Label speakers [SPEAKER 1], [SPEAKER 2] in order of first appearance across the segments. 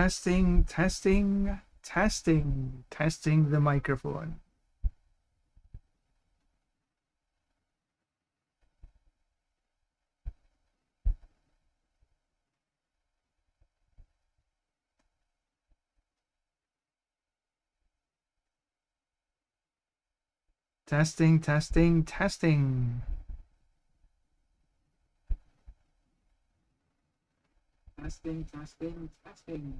[SPEAKER 1] Testing, testing, testing, testing the microphone. Testing, testing, testing. Testing, testing, testing.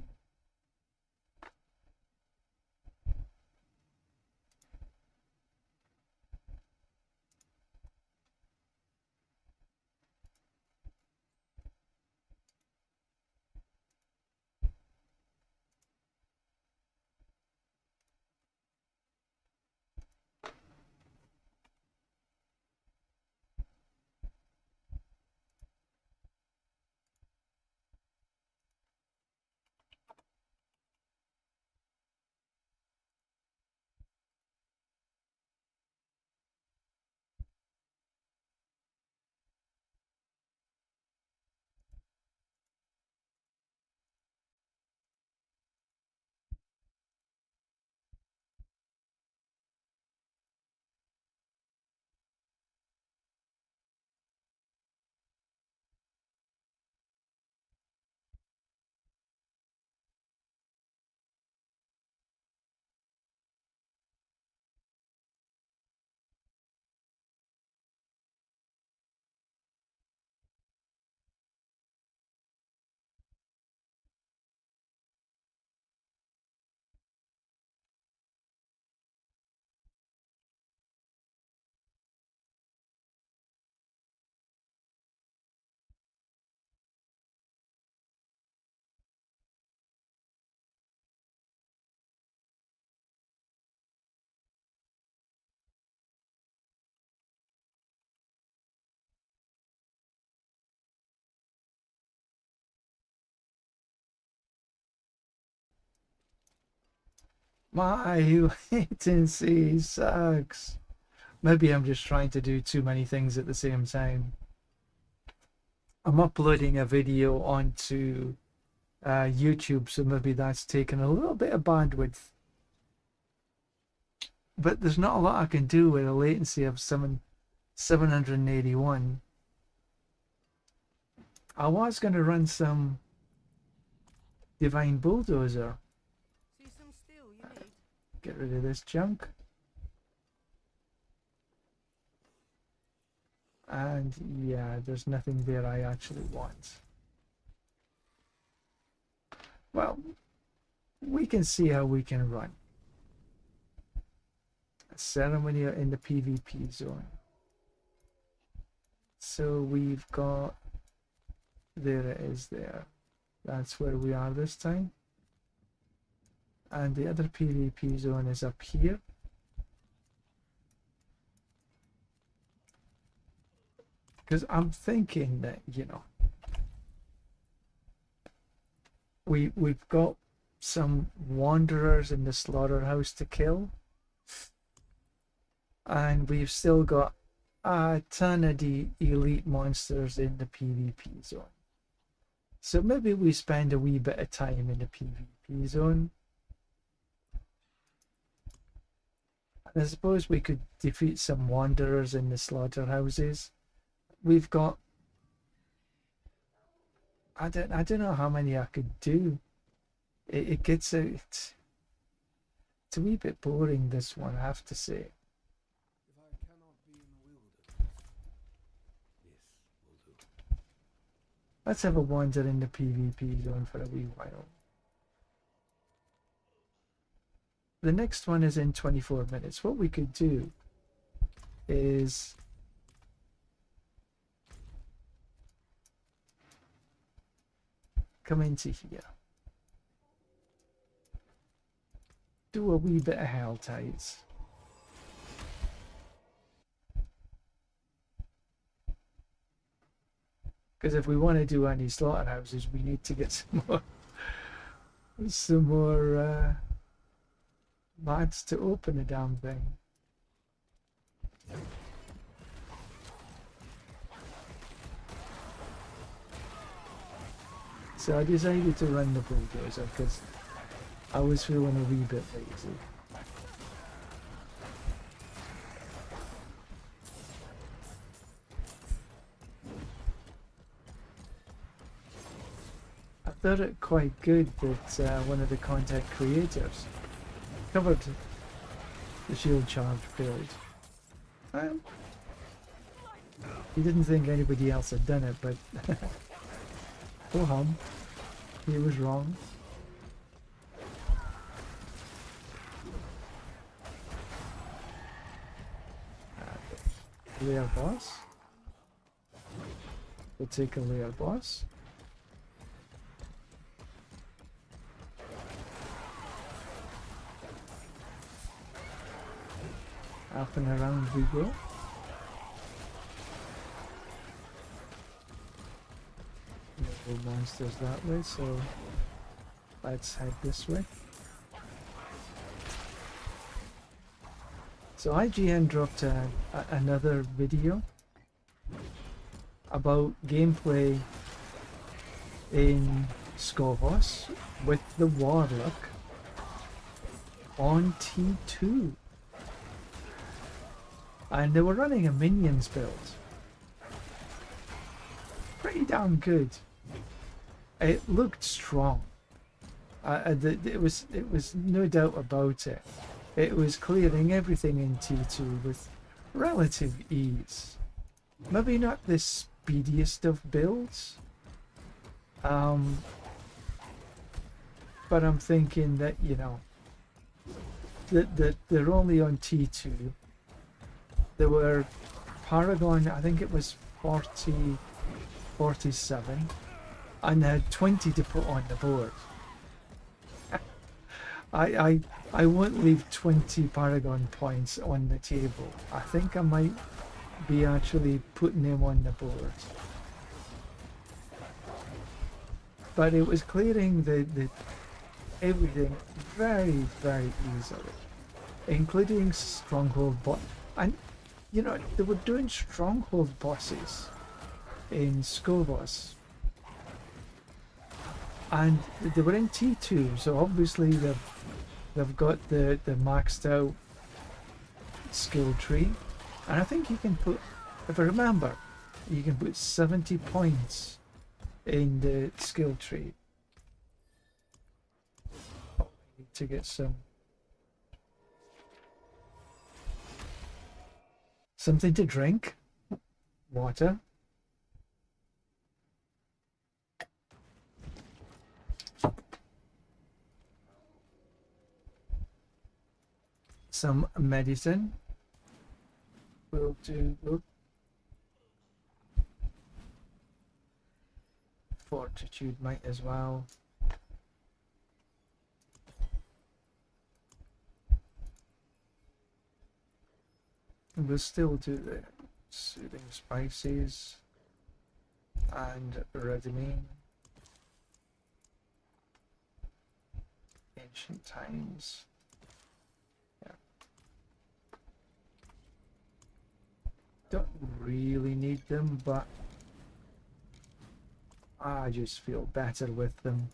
[SPEAKER 1] My latency sucks. Maybe I'm just trying to do too many things at the same time. I'm uploading a video onto YouTube, so maybe that's taken a little bit of bandwidth. But there's not a lot I can do with a latency of 781. I was going to run some Divine Bulldozer.
[SPEAKER 2] See some steel you need?
[SPEAKER 1] Get rid of this junk. And yeah, there's nothing there I actually want. Well, we can see how we can run a ceremony in the PvP zone. So we've got, there it is there. That's where we are this time. And the other PvP zone is up here. Because I'm thinking that, you know, we've got some wanderers in the slaughterhouse to kill. And we've still got a ton of the elite monsters in the PvP zone. So maybe we spend a wee bit of time in the PvP zone. And I suppose we could defeat some wanderers in the slaughterhouses. We've got, I don't know how many I could do. It gets out, it's a wee bit boring, this one, I have to say.
[SPEAKER 3] If I cannot be in the wilderness, this will do.
[SPEAKER 1] Let's have a wander in the PvP zone for a wee while. The next one is in 24 minutes. What we could do is come into here. Do a wee bit of Hell Tides. Because if we want to do any slaughterhouses, we need to get some more lads to open the damn thing. So I decided to run the Bulldozer because I was feeling a wee bit lazy. I thought it quite good that one of the content creators covered the shield charge build. He didn't think anybody else had done it, but oh hum, he was wrong. Layer boss. We'll take a layer boss. Up and around we go. No monsters that way, so let's head this way. So IGN dropped another video about gameplay in Skovos with the Warlock on T2. And they were running a minions build. Pretty damn good. It looked strong. It was no doubt about it. It was clearing everything in T2 with relative ease. Maybe not the speediest of builds. But I'm thinking that, you know, that they're only on T2. There were Paragon, I think it was 40, 47, and they had 20 to put on the board. I won't leave 20 Paragon points on the table. I think I might be actually putting them on the board. But it was clearing the everything very, very easily, including stronghold boss. And you know, they were doing stronghold bosses in Skovos. And they were in T2, so obviously they've got the maxed out skill tree. And I think you can put, if I remember, you can put 70 points in the skill tree. Oh, I need to get something to drink. Water. Some medicine. We'll do fortitude might as well. And we'll still do the soothing spices and reddening. Ancient times. Yeah. Don't really need them, but I just feel better with them.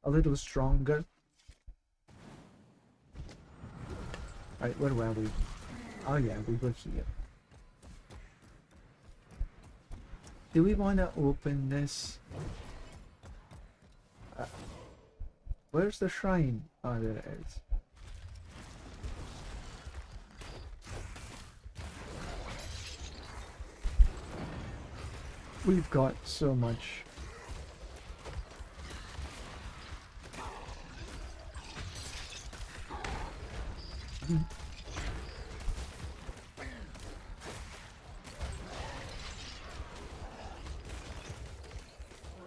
[SPEAKER 1] A little stronger. Right, where were we? Oh yeah, we were here. Do we want to open this? Where's the shrine? Oh, there it is. We've got so much.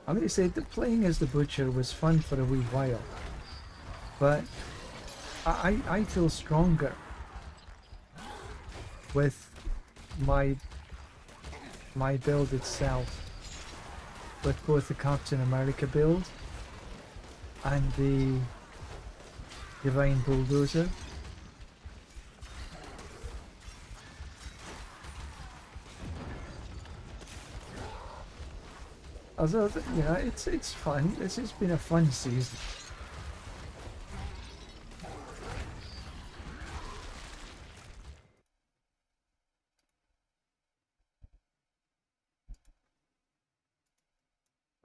[SPEAKER 1] I'm going to say that playing as the Butcher was fun for a wee while, but I feel stronger with my build itself, with both the Captain America build and the Divine Bulldozer. Although, you know, it's fun. This has been a fun season.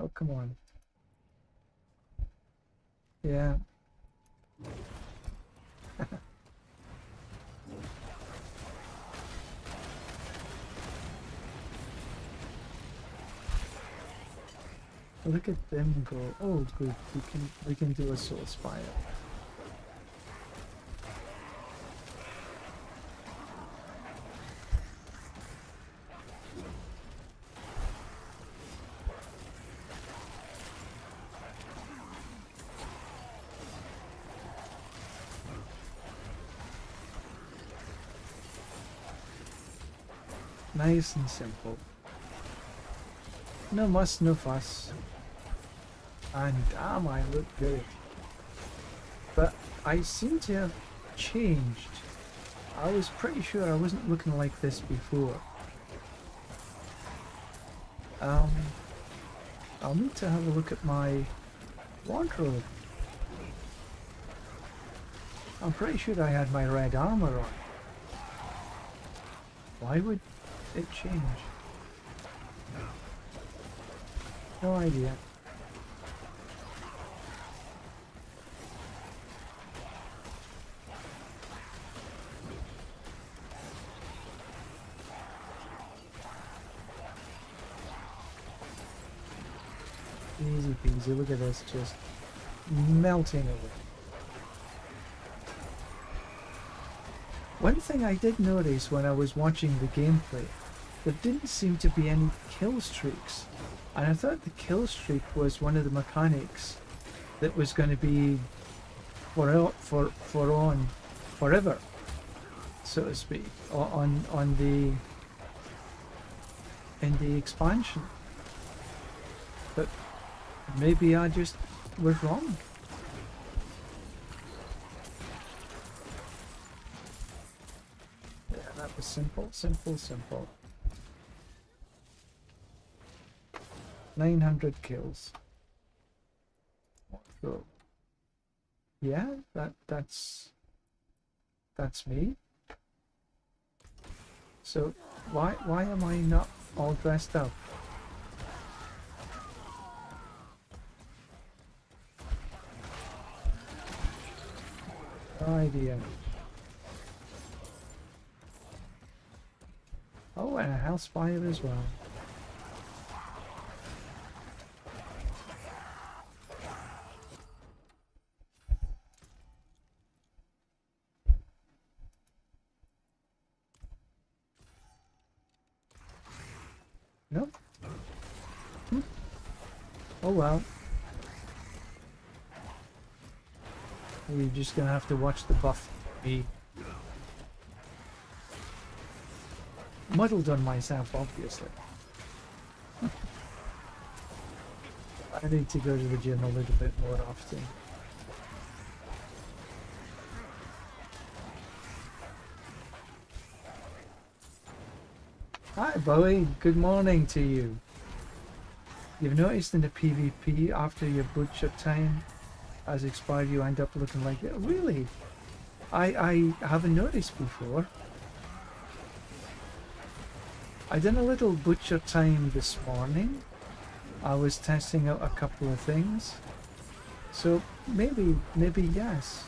[SPEAKER 1] Oh, come on. Yeah. Look at them go. Oh, good. We can do a soul spire. Nice and simple. No muss, no fuss. And damn, I look good. But I seem to have changed. I was pretty sure I wasn't looking like this before. I'll need to have a look at my wardrobe. I'm pretty sure I had my red armor on. Why would it change? No idea. Easy peasy, look at this, just melting away. One thing I did notice when I was watching the gameplay, there didn't seem to be any kill streaks. And I thought the kill streak was one of the mechanics that was going to be on forever, so to speak, on the in the expansion. But maybe I just was wrong. Yeah, that was simple, simple, simple. 900 kills. So, yeah, that's me. So why am I not all dressed up? No idea. Oh, and a house fire as well. Nope. Oh well. You're just gonna have to watch the buff be muddled on myself, obviously. I need to go to the gym a little bit more often. Hi Bowie, good morning to you. You've noticed in the PvP after your butcher time has expired you end up looking like it? Really? I haven't noticed before. I done a little butcher time this morning. I was testing out a couple of things. So maybe yes.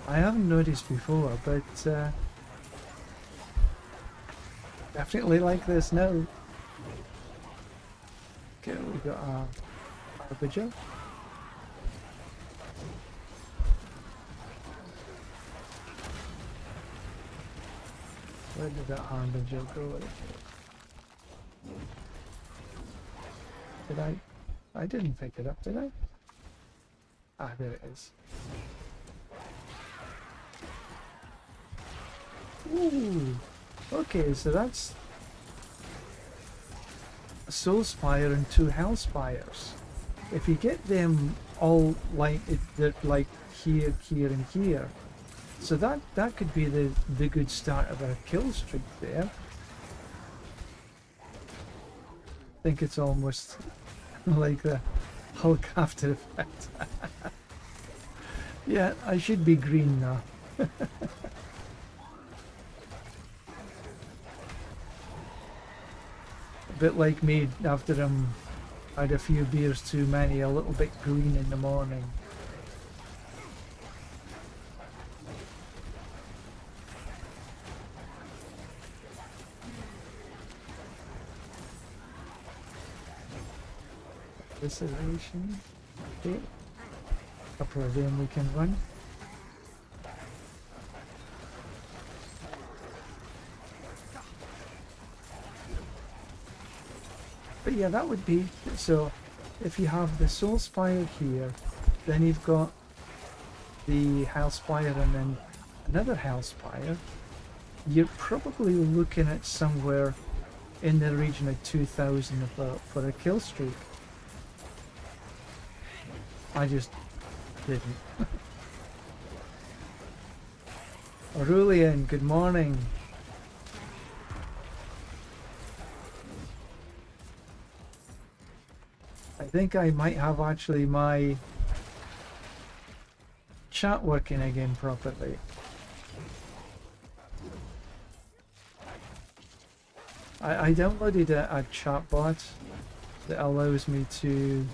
[SPEAKER 1] I haven't noticed before, but definitely like this now. Okay, we got our butcher. Where did that harbinger go? Did I didn't pick it up, did I? Ah, there it is. Ooh, okay, so that's a soul spire and 2 hell spires. If you get them all like they're like here, and here, So that could be the good start of a kill streak there. I think it's almost like the Hulk After Effect. Yeah, I should be green now. A bit like me after had a few beers too many, a little bit green in the morning. Isolation. Okay. A couple of them we can run. But yeah, that would be so. If you have the Soul Spire here, then you've got the Hell Spire and then another Hell Spire. You're probably looking at somewhere in the region of 2,000 for a kill streak. I just didn't. Aurelian, good morning. I think I might have actually my chat working again properly. I downloaded a chat bot that allows me to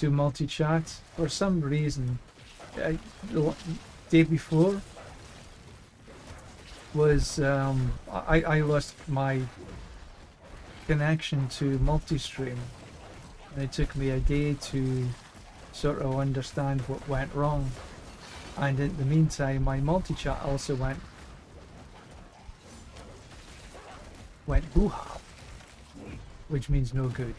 [SPEAKER 1] multi-chat for some reason. The day before was I lost my connection to multi-stream, and it took me a day to sort of understand what went wrong, and in the meantime my multi-chat also went boo-ha, which means no good.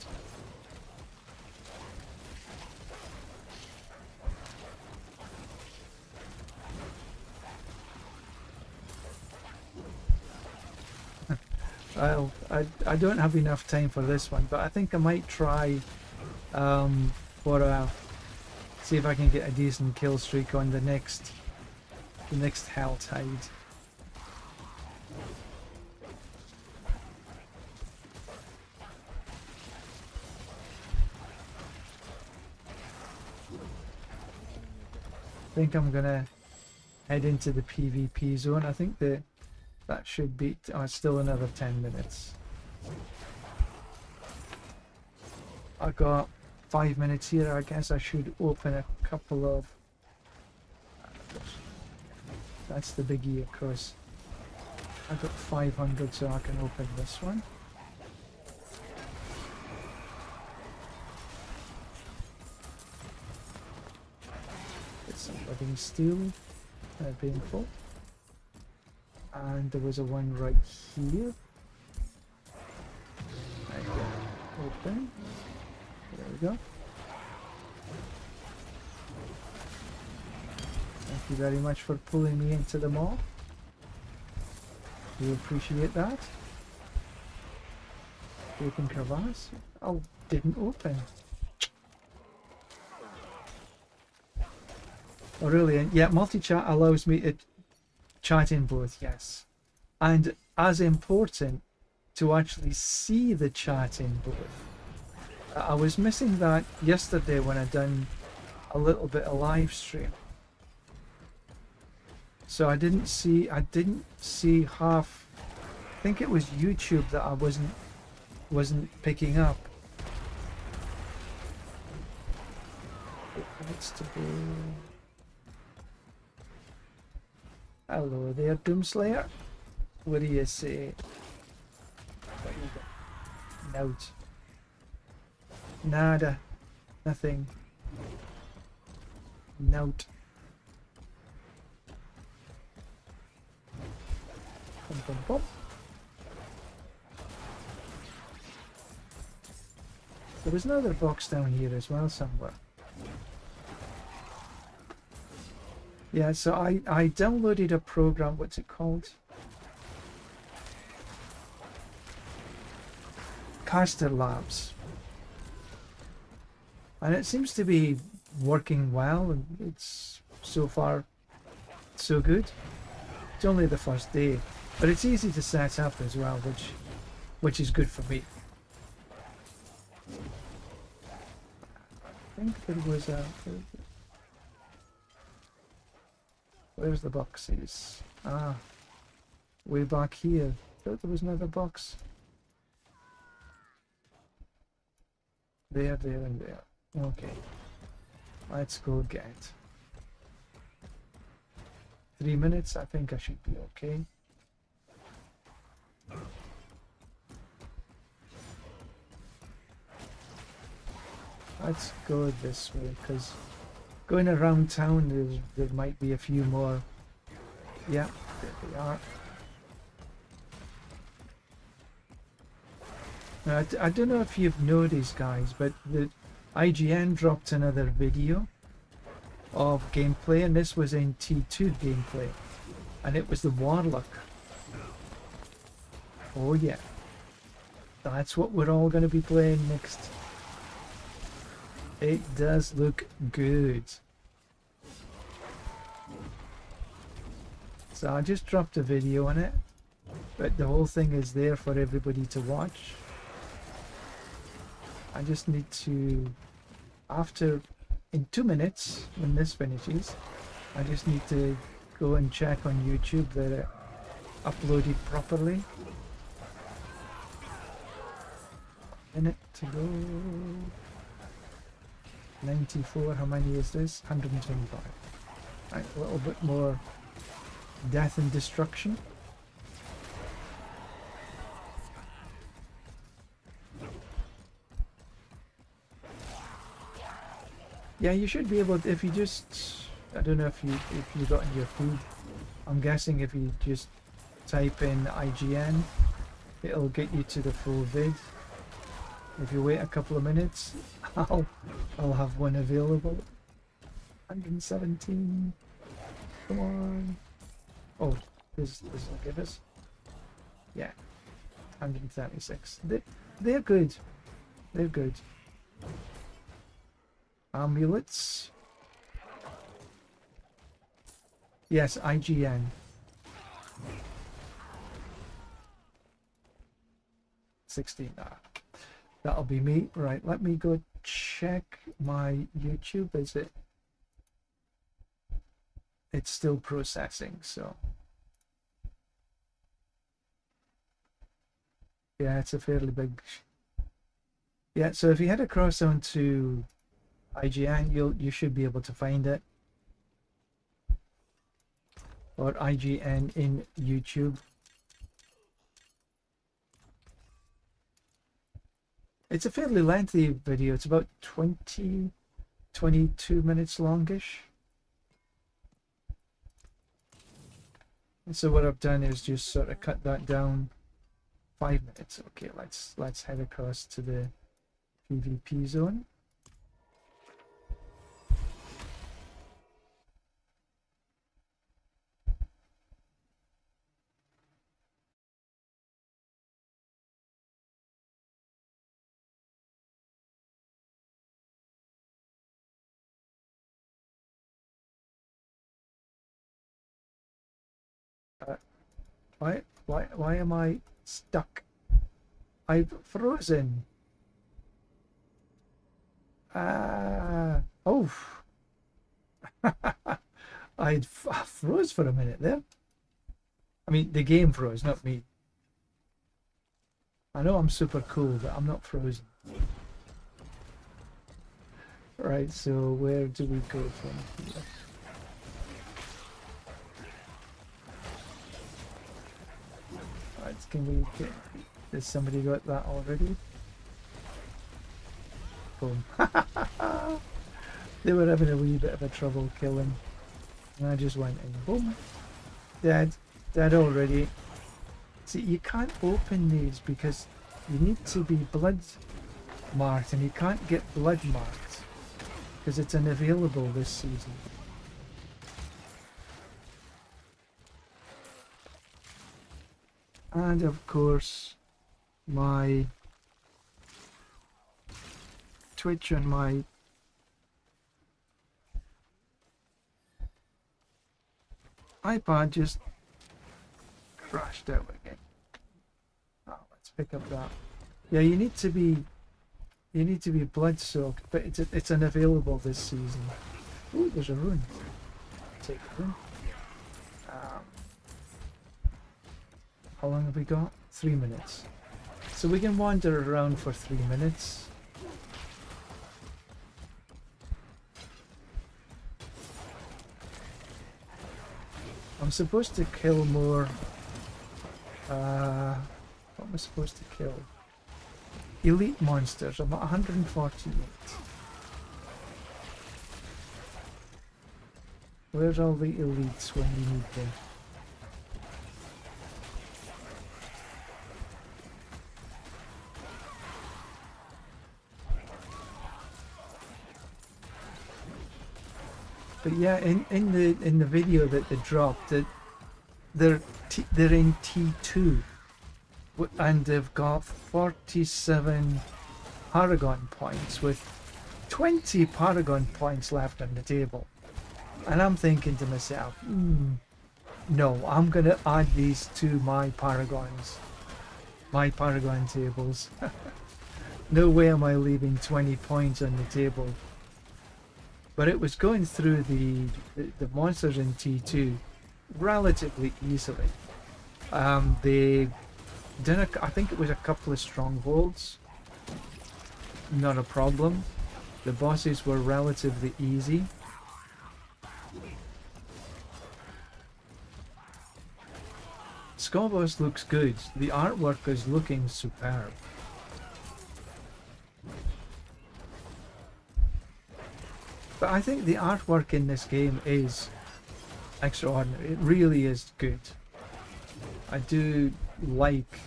[SPEAKER 1] I don't have enough time for this one, but I think I might try see if I can get a decent kill streak on the next Hell Tide. I think I'm gonna head into the PvP zone. I think that should be still another 10 minutes. I got 5 minutes here. I guess I should open a couple of. That's the biggie, of course. I got 500, so I can open this one. Get some living steel, painful. And there was a one right here. I can open. There we go. Thank you very much for pulling me into the mall. We appreciate that. Open crevasse. Oh, didn't open. Oh, really? Yeah, multi-chat allows me to chat in both, yes. And as important, to actually see the chat in both. I was missing that yesterday when I done a little bit of live stream. So I didn't see half. I think it was YouTube that I wasn't picking up. Hello there, Doomslayer. What do you say? Note. Nada. Nothing. Note. Bum, bum, bum. There was another box down here as well somewhere. Yeah, so I downloaded a program, what's it called? Caster Labs. And it seems to be working well, and it's so far so good. It's only the first day, but it's easy to set up as well, which is good for me. I think there was a... Where's the boxes? Ah, way back here. Thought there was another box. There, and there. Okay. Let's go get. 3 minutes, I think I should be okay. Let's go this way, because going around town, there might be a few more. Yeah, there they are. Now, I don't know if you've noticed, guys, but the IGN dropped another video of gameplay, and this was in T2 gameplay, and it was the Warlock. Oh yeah, that's what we're all going to be playing next. It does look good. So I just dropped a video on it, but the whole thing is there for everybody to watch. I just need to, in 2 minutes, when this finishes, I just need to go and check on YouTube that it uploaded properly. Minute to go. 94, how many is this? 125. Right, a little bit more death and destruction. Yeah, you should be able to, if you just, I don't know if you got in your feed. I'm guessing if you just type in IGN, it'll get you to the full vid. If you wait a couple of minutes, I'll have one available. 117. Come on. Oh, this will give us. Yeah. 136. They're good. They're good. Amulets. Yes, IGN. 16. That'll be me. Right, let me go check my YouTube. Is it? It's still processing, so. Yeah, it's a fairly big. Yeah, so if you head across onto IGN, you should be able to find it. Or IGN in YouTube. It's a fairly lengthy video. It's about 22 minutes longish. And so what I've done is just sort of cut that down 5 minutes. Okay, let's head across to the PvP zone. Why am I stuck? I've frozen. Oh. I froze for a minute there. I mean, the game froze, not me. I know I'm super cool, but I'm not frozen. Right, so where do we go from here? Right, can we get... Has somebody got that already? Boom. They were having a wee bit of a trouble killing. And I just went in. Boom. Dead. Dead already. See, you can't open these because you need to be blood marked, and you can't get blood marked because it's unavailable this season. And of course, my Twitch and my iPad just crashed out again. Oh, let's pick up that. Yeah, you need to be blood soaked, but it's unavailable this season. Ooh, there's a rune. Take the rune. How long have we got? 3 minutes. So we can wander around for 3 minutes. I'm supposed to kill more. What am I supposed to kill? Elite monsters. I'm at 148. Where's all the elites when you need them? But yeah, in the video that they dropped, that they're in T2, and they've got 47 Paragon points with 20 Paragon points left on the table, and I'm thinking to myself, no, I'm gonna add these to my Paragon tables. No way am I leaving 20 points on the table. But it was going through the monsters in T2 relatively easily. They did I think it was a couple of strongholds. Not a problem. The bosses were relatively easy. Skullboss looks good. The artwork is looking superb. But I think the artwork in this game is extraordinary. It really is good. I do like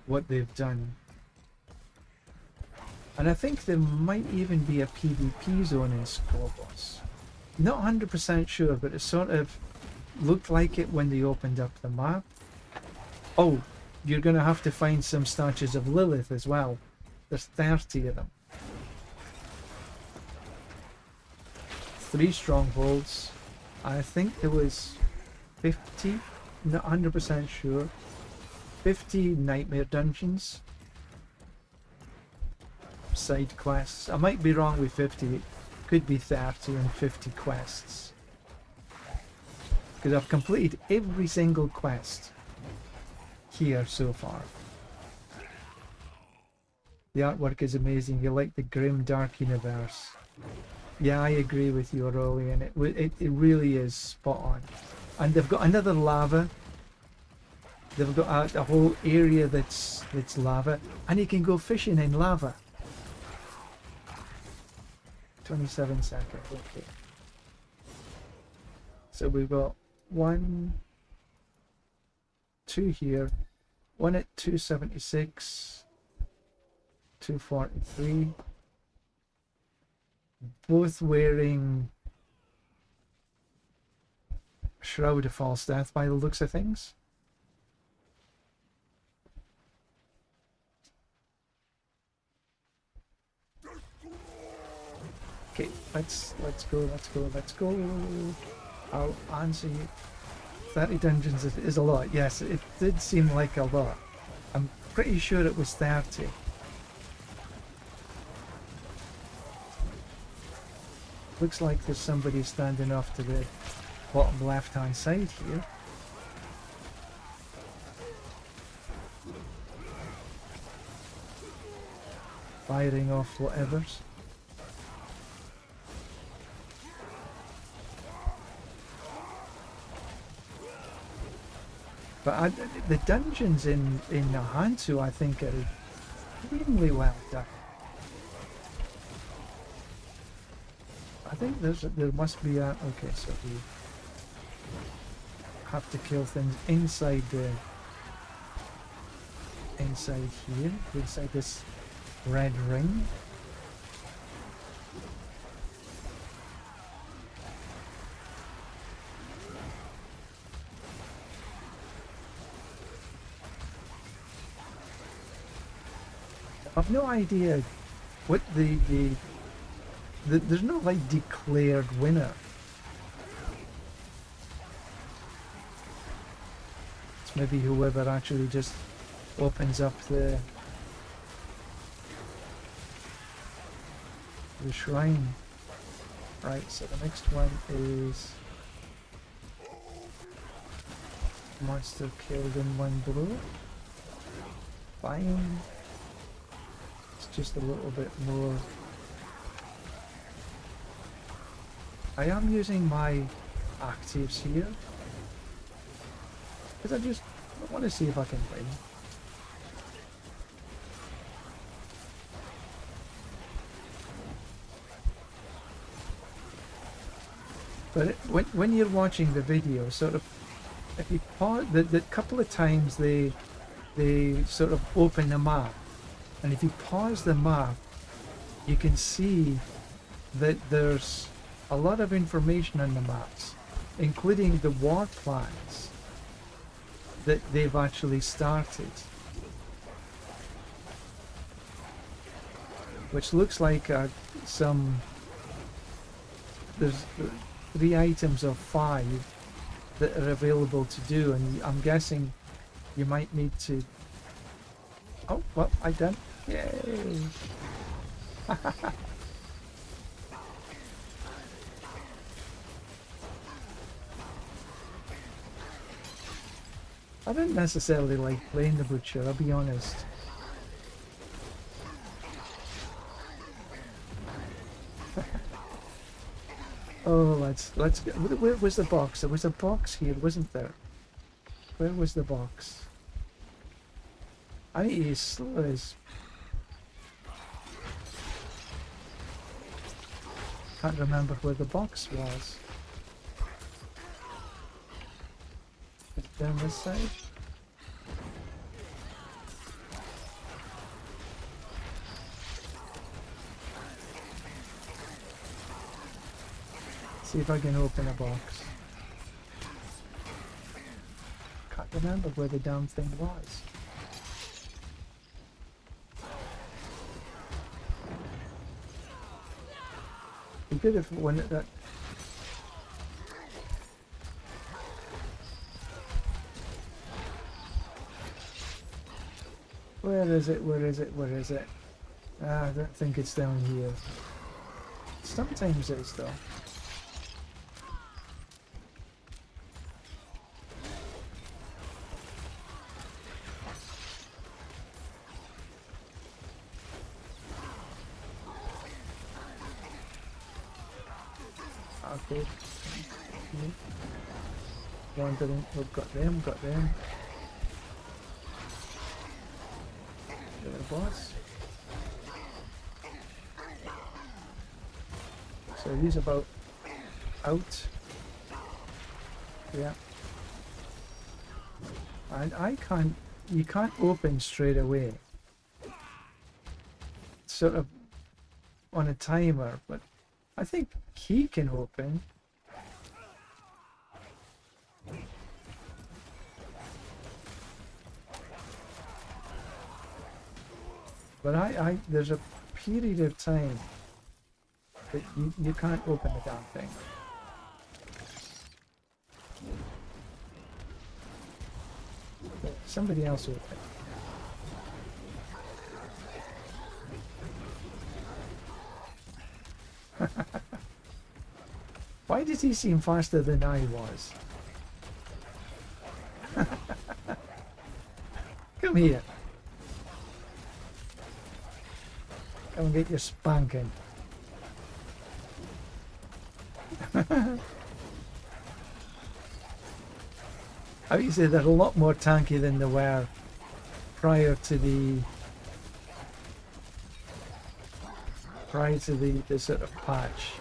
[SPEAKER 1] what they've done. And I think there might even be a PvP zone in Skullboss. Not 100% sure, but it sort of looked like it when they opened up the map. Oh, you're going to have to find some statues of Lilith as well. There's 30 of them. 3 strongholds. I think there was 50, not 100% sure. 50 nightmare dungeons. Side quests. I might be wrong with 50. It could be 30 and 50 quests. Because I've completed every single quest here so far. The artwork is amazing. You like the grim dark universe. Yeah, I agree with you, Aurelian. It really is spot on. And they've got another lava. They've got a whole area that's lava, and you can go fishing in lava. 27 seconds. Okay. So we've got 1, 2 here. One at 276, 243. Both wearing Shroud of False Death by the looks of things. Okay, let's go. I'll answer you. 30 dungeons is a lot. Yes, it did seem like a lot. I'm pretty sure it was 30. Looks like there's somebody standing off to the bottom left hand side here. Firing off whatevers. But the dungeons in Nahantu, I think, are extremely well done. I think there must be a... Okay, so we have to kill things inside here, inside this red ring. I've no idea what there's no like declared winner. maybe whoever actually just opens up the shrine. Right, so the next one is monster killed in one blow. Fine. It's just a little bit more. I am using my actives here because I want to see if I can win. But when you're watching the video, sort of, if you pause, the couple of times they sort of open the map, and if you pause the map, you can see that there's a lot of information on the maps, including the war plans that they've actually started, which looks like there's 3 items of 5 that are available to do, and I'm guessing you might need to. Oh, well, I done. Yay! I don't necessarily like playing the butcher, I'll be honest. Oh, let's get. Where was the box? There was a box here, wasn't there? Where was the box? I need to slow as. Can't remember where the box was. It's down this side. See if I can open a box. Can't remember where the damn thing was. Be good if when that. Where is it? Where is it? Where is it? Ah, I don't think it's down here. Sometimes it is though. Okay. Wandering. We've got them, got them. The boss. So he's about out. Yeah. And I can't, you can't open straight away. Sort of on a timer, but I think he can open. But there's a period of time that you can't open the damn thing. But somebody else open. Why does he seem faster than I was? Come here. Come and get your spanking. I would say they're a lot more tanky than they were prior to the sort of patch.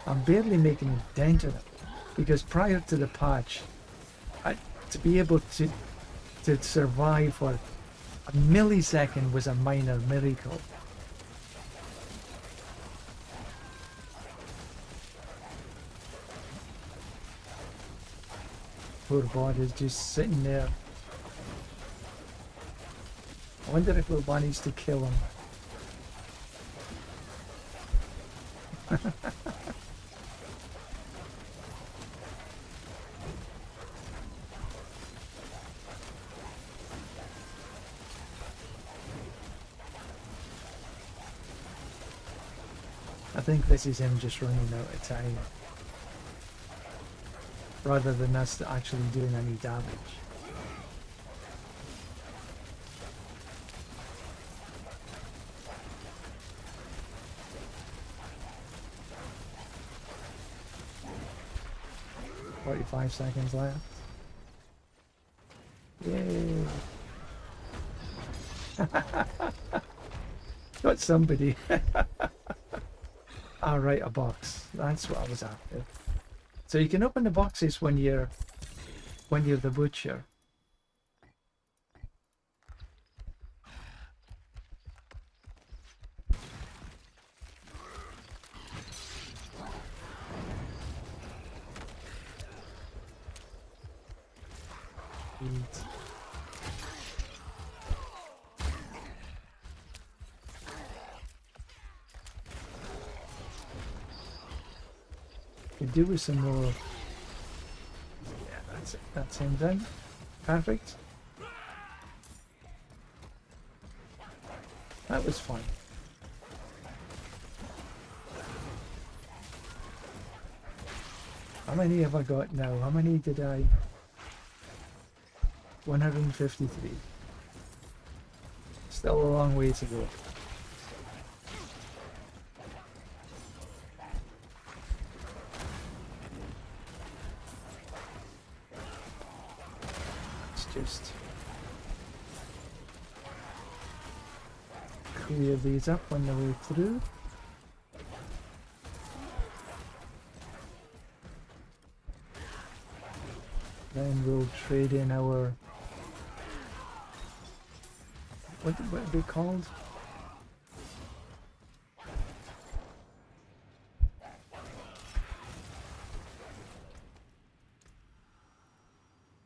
[SPEAKER 1] I'm barely making a dent in it because prior to the patch, to be able to survive for a millisecond was a minor miracle. Poor bot is just sitting there. I wonder if we'll manage to kill him. I think this is him just running out of time, rather than us actually doing any damage. "45 seconds left." Yay! Got somebody. Alright, a box. That's what I was after. So you can open the boxes when you're the butcher. Eat. Could do with some more. Yeah, that's it. That's him done. Perfect. That was fun. How many have I got now? How many did I? 153. Still a long way to go. Let's just clear these up on the way through. Then we'll trade in our... What are they called?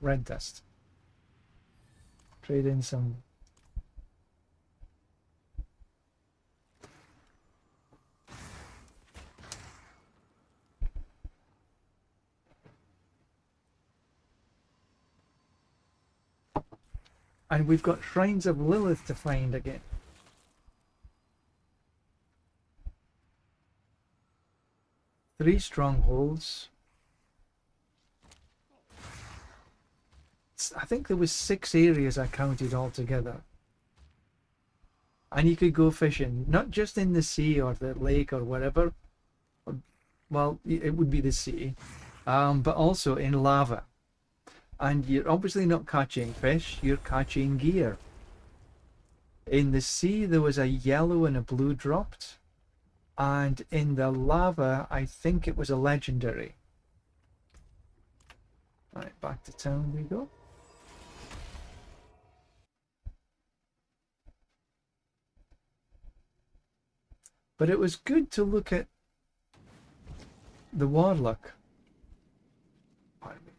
[SPEAKER 1] Red dust. Trade in some. And we've got Shrines of Lilith to find again. Three strongholds. I think there was 6 areas I counted altogether. And you could go fishing, not just in the sea or the lake or whatever. Well, it would be the sea, but also in lava. And you're obviously not catching fish, you're catching gear. In the sea, there was a yellow and a blue dropped. And in the lava, I think it was a legendary. Right, back to town we go. But it was good to look at the warlock. Pardon me.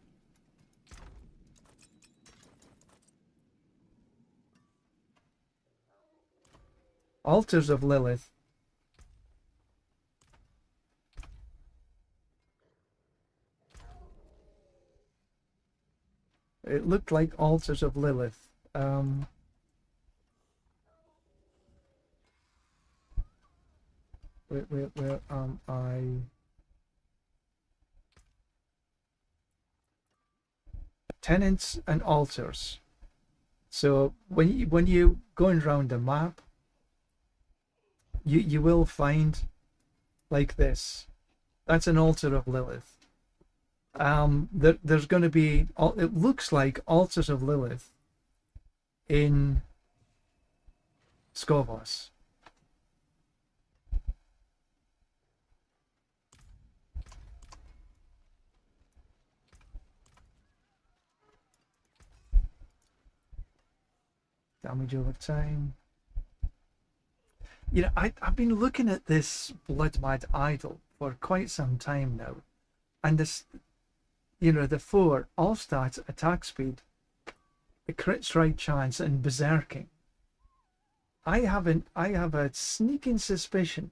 [SPEAKER 1] Altars of Lilith. It looked like Altars of Lilith. Where am I? Tenants and altars. So when you going around the map, you will find like this. That's an altar of Lilith. There's going to be, it looks like Altars of Lilith in Skovos. Damage over time. You know, I've been looking at this Blood Mad Idol for quite some time now, and this, you know, the 4 all stats, attack speed, the crit strike chance, and berserking. I have a sneaking suspicion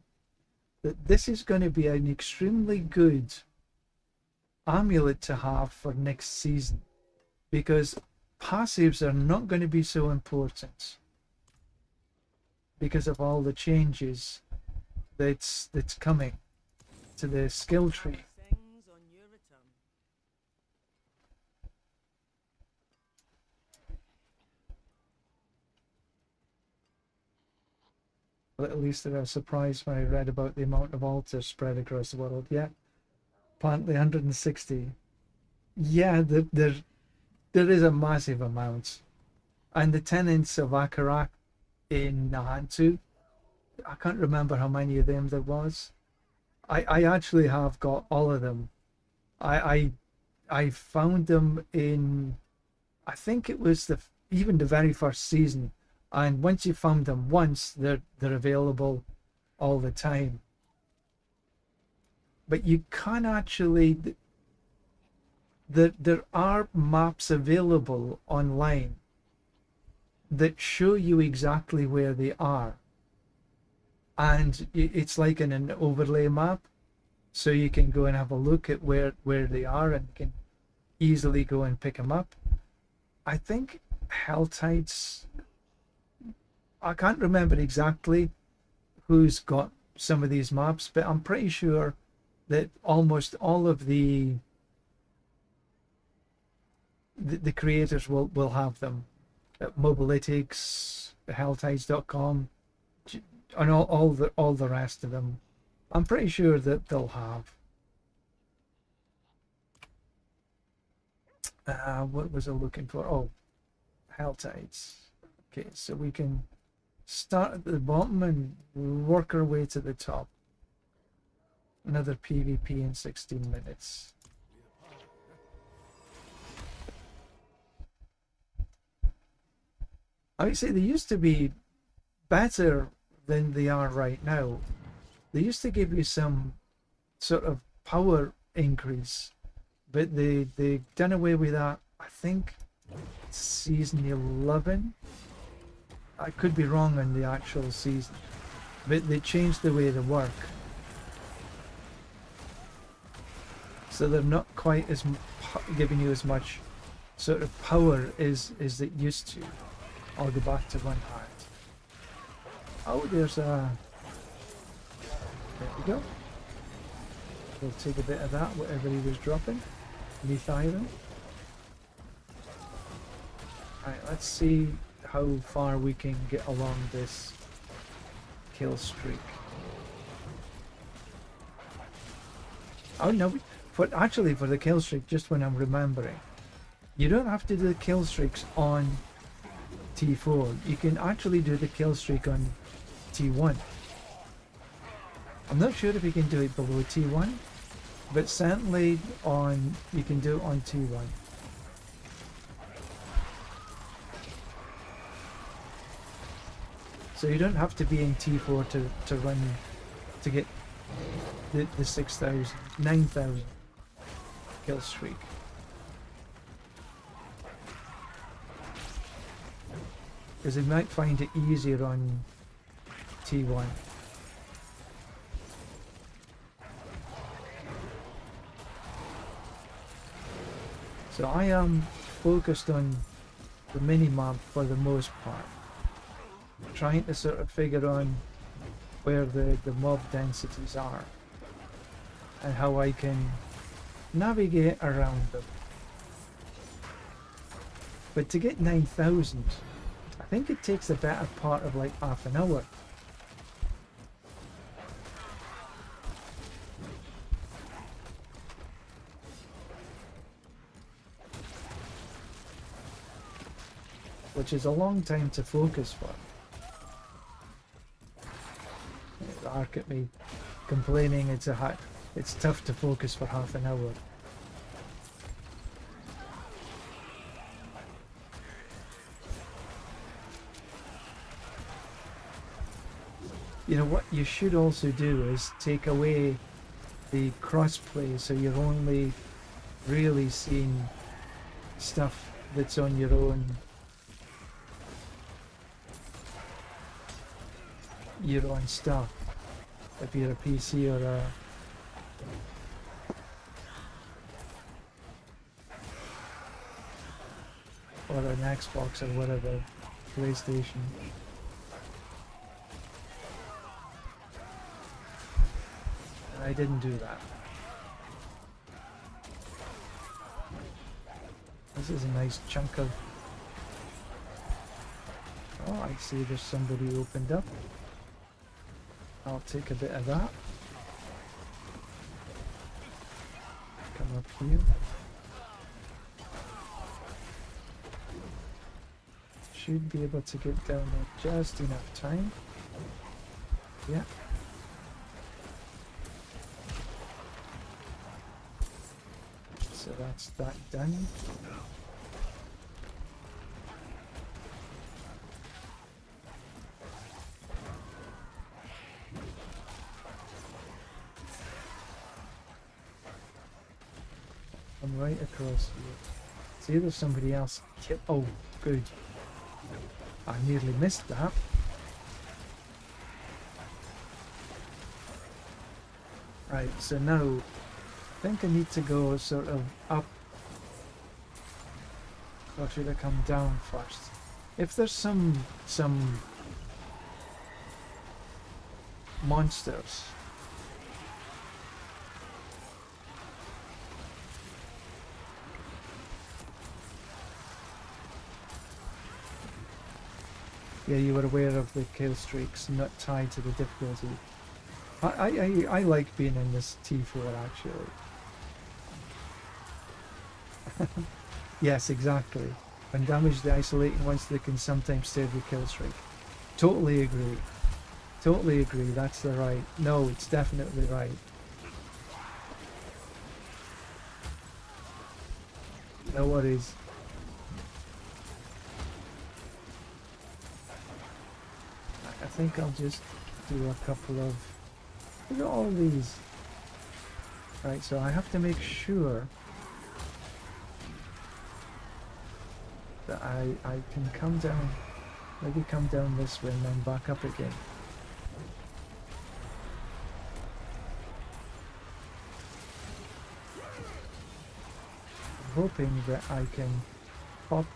[SPEAKER 1] that this is going to be an extremely good amulet to have for next season, because passives are not going to be so important because of all the changes that's coming to the skill tree.
[SPEAKER 2] Things on your return.
[SPEAKER 1] Well, at least I was surprised when I read about the amount of altars spread across the world. Yeah, apparently 160. Yeah, there is a massive amount. And the tenants of Akarak in Nahantu, I can't remember how many of them there was. I actually have got all of them. I found them in, I think it was even the very first season. And once you found them once, they're available all the time. But you can actually, there are maps available online that show you exactly where they are, and it's like in an overlay map, so you can go and have a look at where they are, and you can easily go and pick them up. I think Helltides, I can't remember exactly who's got some of these maps, but I'm pretty sure that almost all of the creators will have them. Mobilytics, helltides.com, and all the rest of them. I'm pretty sure that they'll have. What was I looking for? Oh, Helltides. Okay, so we can start at the bottom and work our way to the top. Another PvP in 16 minutes. I would say they used to be better than they are right now. They used to give you some sort of power increase, but they done away with that. I think season 11. I could be wrong on the actual season, but they changed the way they work, so they're not quite as giving you as much sort of power as it used to. I'll go back to 1 heart. Oh, there's a... There we go. We'll take a bit of that, whatever he was dropping. Beneath iron. Alright, let's see how far we can get along this kill streak. Oh no, for the kill streak, just when I'm remembering, you don't have to do the kill streaks on T4. You can actually do the kill streak on T1. I'm not sure if you can do it below T1, but certainly you can do it on T1. So you don't have to be in T4 to run to get the 6,000, 9,000 kill streak. Because they might find it easier on T1. So I am focused on the mini-map for the most part, trying to sort of figure on where the mob densities are and how I can navigate around them. But to get 9,000, I think it takes the better part of like half an hour. Which is a long time to focus for. Arc at me complaining it's tough to focus for half an hour. You know what you should also do is take away the crossplay, so you're only really seeing stuff that's on your own stuff. If you're a PC or an Xbox or whatever, PlayStation. I didn't do that. This is a nice chunk of... Oh, I see there's somebody opened up. I'll take a bit of that. Come up here. Should be able to get down there just enough time. Yeah. So that's that done. I'm right across here. See, there's somebody else. Oh, good. I nearly missed that. Right, so now I think I need to go sort of up, or should I come down first? If there's some monsters, yeah, you were aware of the kill streaks not tied to the difficulty. I like being in this T4 actually. Yes, exactly. When damaged, the isolating ones, they can sometimes save your kill streak. Totally agree. Totally agree. That's the right. No, it's definitely right. No worries. I think I'll just do a couple of... Look at all these. Right, so I have to make sure that I can come down, maybe come down this way and then back up again. I'm hoping that I can pop,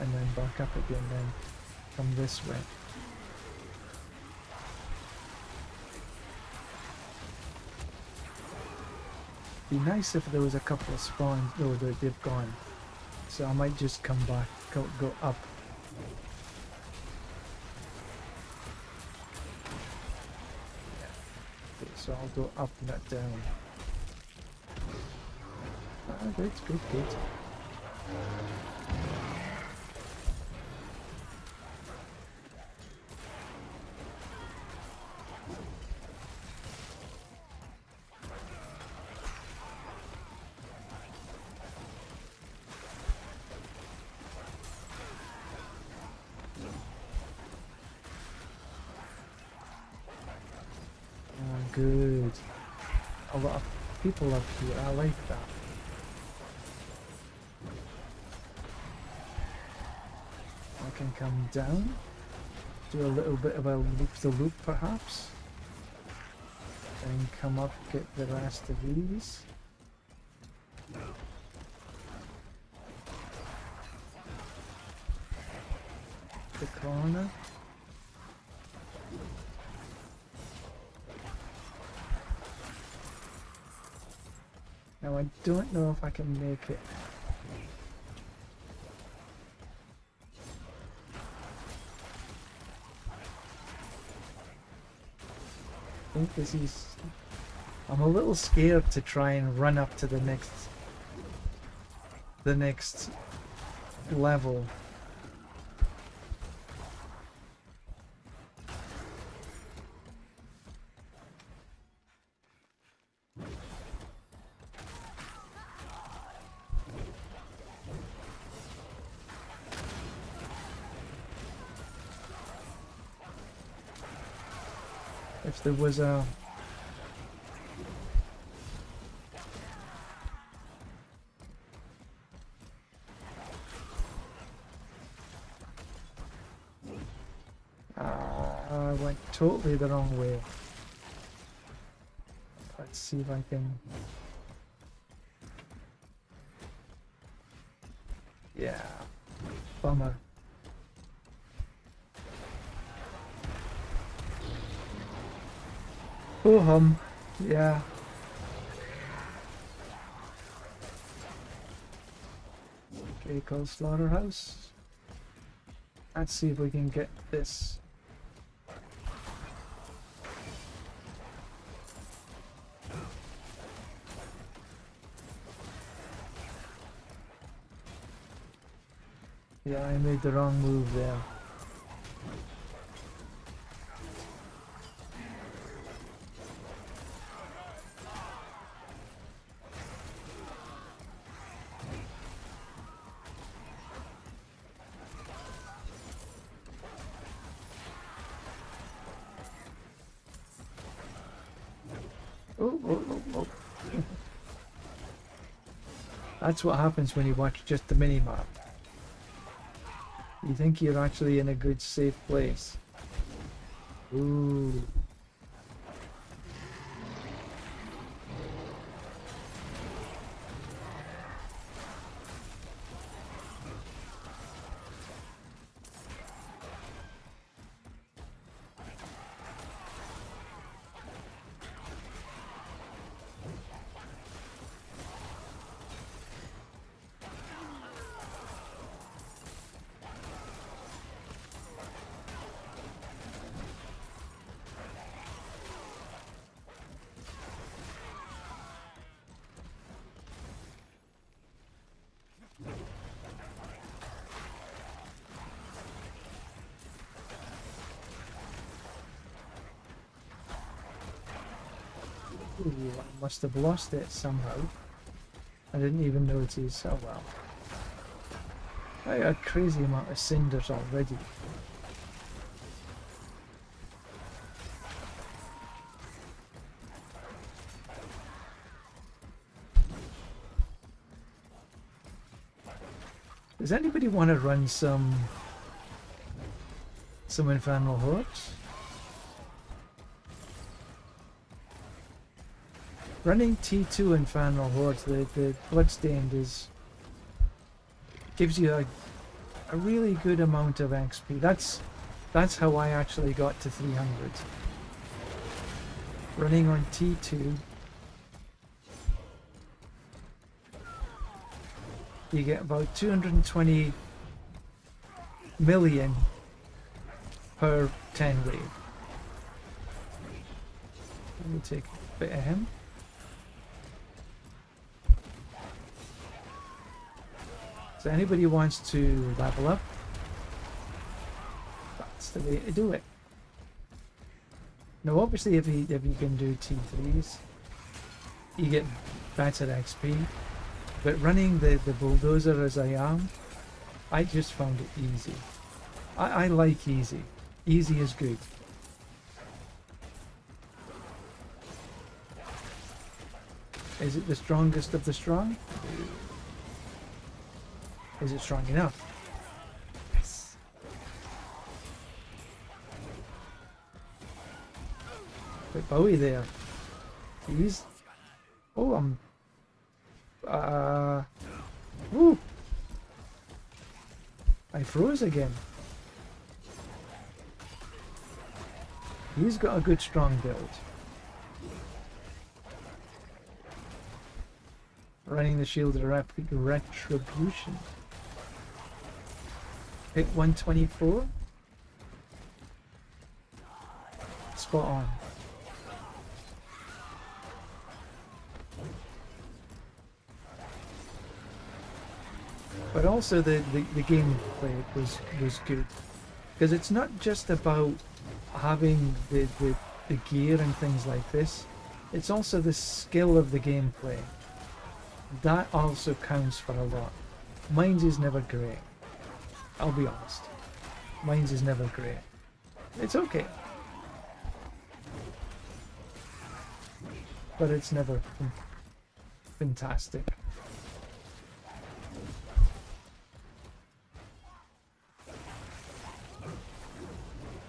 [SPEAKER 1] and then back up again, then come this way. Be nice if there was a couple of spawns. Oh, they've gone. So I might just come back, go up. Yeah. Okay, so I'll go up, not down. Ah, good. Good. A lot of people up here. I like that. I can come down, do a little bit of a loop-the-loop perhaps, and come up, get the rest of these. The corner. Now I don't know if I can make it. I think this is... I'm a little scared to try and run up to the next level. If there was a... I went totally the wrong way. Let's see if I can... Yeah. Bummer. Oh hum. Yeah. Okay, called Slaughterhouse. Let's see if we can get this. Yeah, I made the wrong move there. Oh, oh, oh, oh. That's what happens when you watch just the mini-map. You think you're actually in a good, safe place. Ooh. Ooh, I must have lost it somehow. I didn't even notice. Oh well. I got a crazy amount of cinders already. Does anybody want to run some Infernal Hordes? Running T2 Infernal Hordes, the Bloodstained gives you a really good amount of XP. That's how I actually got to 300. Running on T2, you get about 220 million per 10 wave. Let me take a bit of him. So anybody who wants to level up, that's the way to do it. Now obviously if you can do T3s, you get better XP. But running the Bulldozer as I am, I just found it easy. I like easy. Easy is good. Is it the strongest of the strong? Is it strong enough? Yes. But Bowie there. He's... Oh, I'm... Woo! I froze again. He's got a good strong build. Running the Shield of Retribution. Hit 124. Spot on. But also the gameplay was good. Because it's not just about having the gear and things like this. It's also the skill of the gameplay. That also counts for a lot. Mine's is never great. I'll be honest. Mine's is never great. It's okay. But it's never fantastic.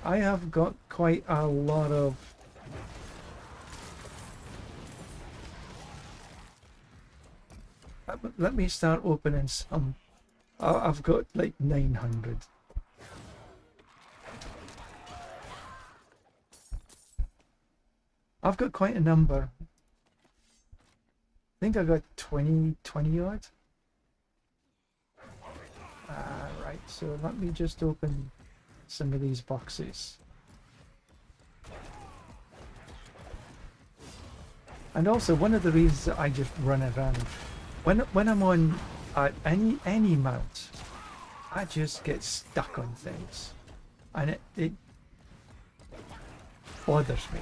[SPEAKER 1] I have got quite a lot of let me start opening some. I've got like 900. I've got quite a number, think I got 20 odd. Right, so let me just open some of these boxes. And also, one of the reasons that I just run around, when I'm on any mount, I just get stuck on things, and it bothers me.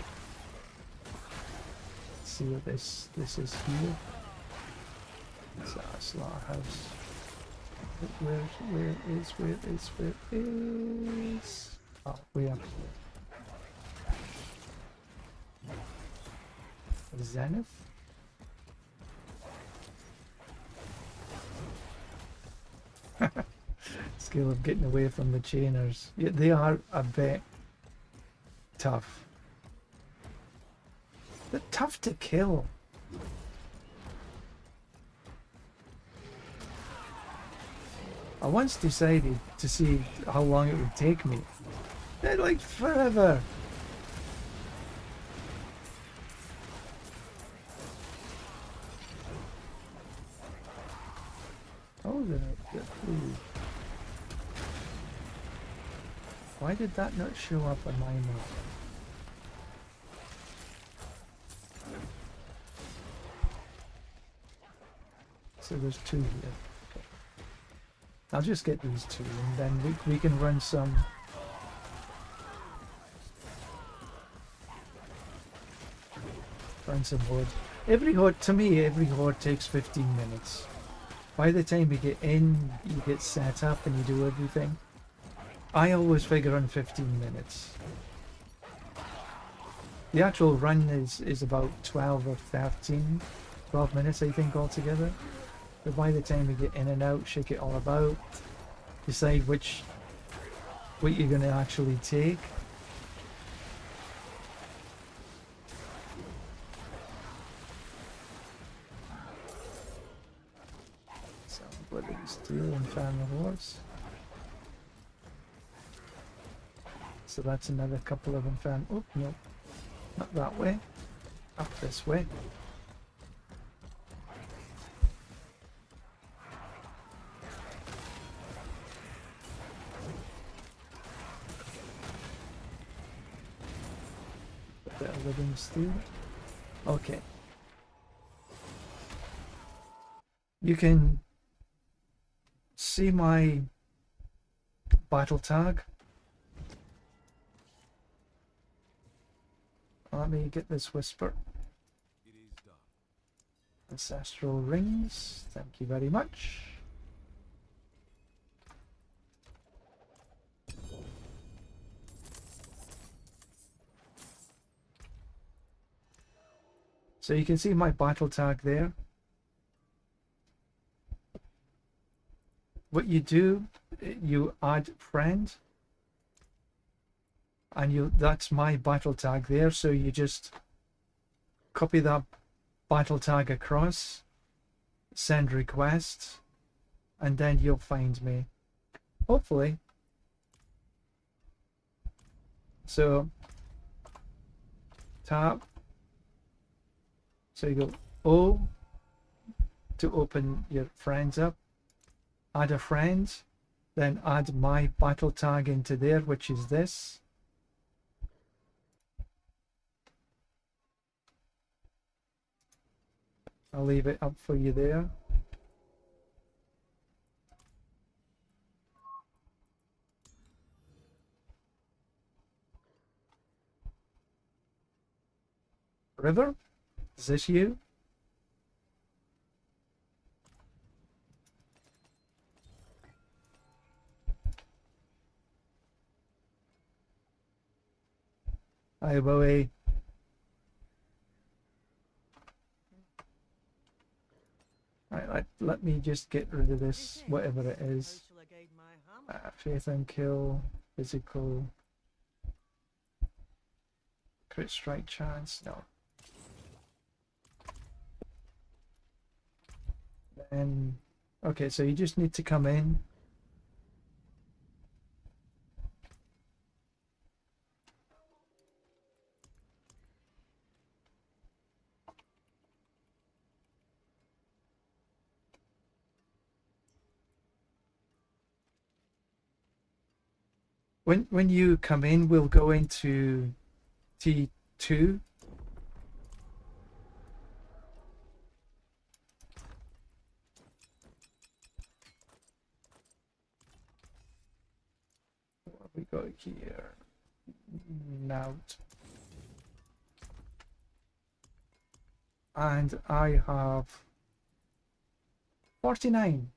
[SPEAKER 1] Let's see what this is here. It's a slaughterhouse. Where is? Oh, way up here. Zenith? Skill of getting away from the chainers. Yeah, they are a bit tough. They're tough to kill. I once decided to see how long it would take me. They're like forever. Oh, the food. Why did that not show up on my map? So there's 2 here. Okay. I'll just get these 2 and then we can run some. Run some horde. Every horde, to me, every horde takes 15 minutes. By the time you get in, you get set up and you do everything. I always figure on 15 minutes. The actual run is about 12 or 13, 12 minutes I think altogether. But by the time you get in and out, shake it all about, decide what you're going to actually take. So, bloody steel and family horse. So that's another couple of infernal. Oh, no. Not that way. Up this way. A bit of living steel. Okay. You can see my battle tag. Let me get this whisper.
[SPEAKER 3] It is done.
[SPEAKER 1] Ancestral rings. Thank you very much. So you can see my battle tag there. What you do, you add friend. And that's my battle tag there, so you just copy that battle tag across, send request, and then you'll find me, hopefully. So tap, so you go O to open your friends up, add a friend, then add my battle tag into there, which is this. I'll leave it up for you there. River, is this you? Hi, Bowie. Right, let me just get rid of this, whatever it is.
[SPEAKER 2] How shall I guide my hammer?
[SPEAKER 1] Faith and kill, physical, crit strike chance, no. Then, okay, so you just need to come in. When you come in, we'll go into T2. What have we got here? Nout. And I have 49.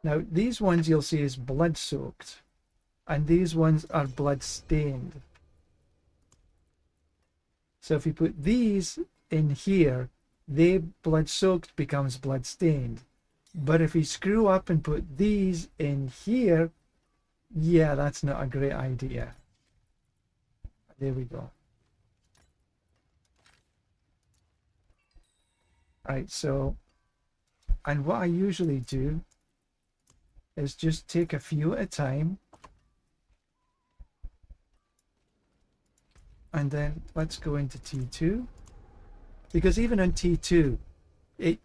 [SPEAKER 1] Now these ones you'll see is blood soaked, and these ones are blood stained. So if you put these in here, they blood soaked becomes blood stained. But if you screw up and put these in here, yeah, that's not a great idea. There we go. Right, so, and what I usually do is just take a few at a time. And then let's go into T2. Because even on T2,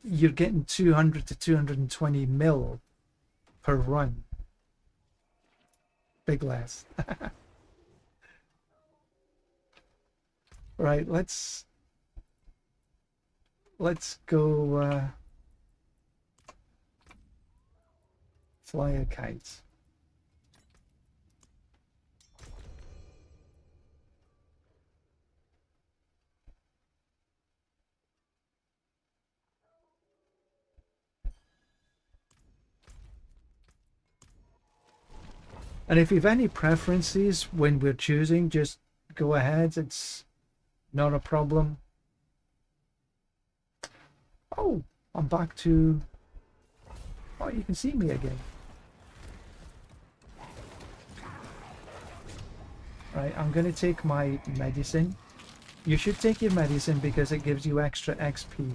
[SPEAKER 1] you're getting 200 to 220 mil per run. Big less. Right, let's go fly a kite. And if you have any preferences when we're choosing, just go ahead. It's not a problem. Oh, I'm back to... Oh, you can see me again. Right, I'm going to take my medicine. You should take your medicine because it gives you extra XP.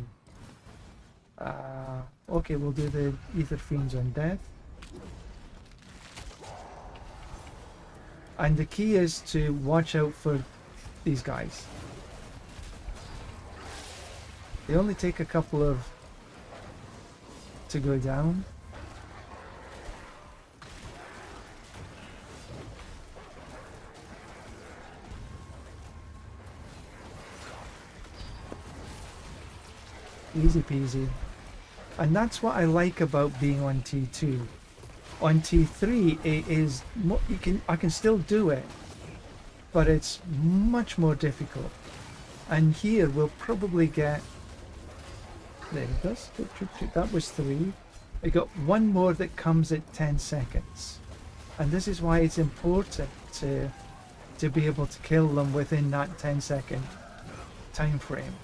[SPEAKER 1] Okay, we'll do the Ether Fiends on death. And the key is to watch out for these guys. They only take a couple of to go down. Easy peasy. And that's what I like about being on T2. On T3 it is I can still do it, but it's much more difficult. And here we'll probably get, there it goes, that was 3. I got one more that comes at 10 seconds. And this is why it's important to be able to kill them within that 10-second time frame.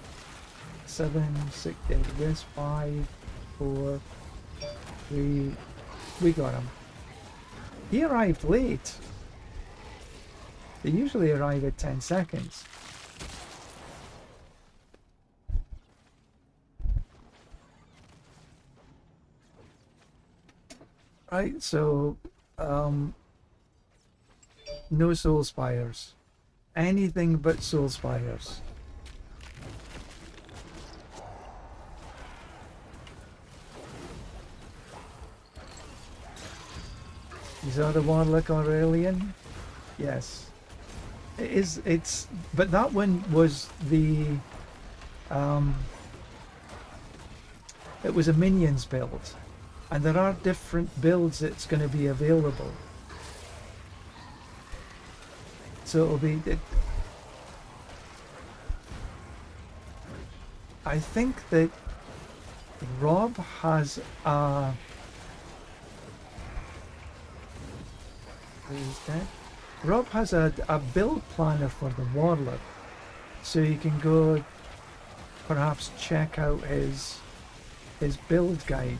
[SPEAKER 1] 7, 6, there it is, 5, 4, 3, we got him. He arrived late. They usually arrive at 10 seconds. Right, so no soul spires. Anything but soul spires. Is that the Warlock Aurelian? Yes. It's but that one was the it was a minions build. And there are different builds that's going to be available. So it'll be I think that Rob has a he's dead. Rob has a build planner for the Warlock, so you can go perhaps check out his build guide.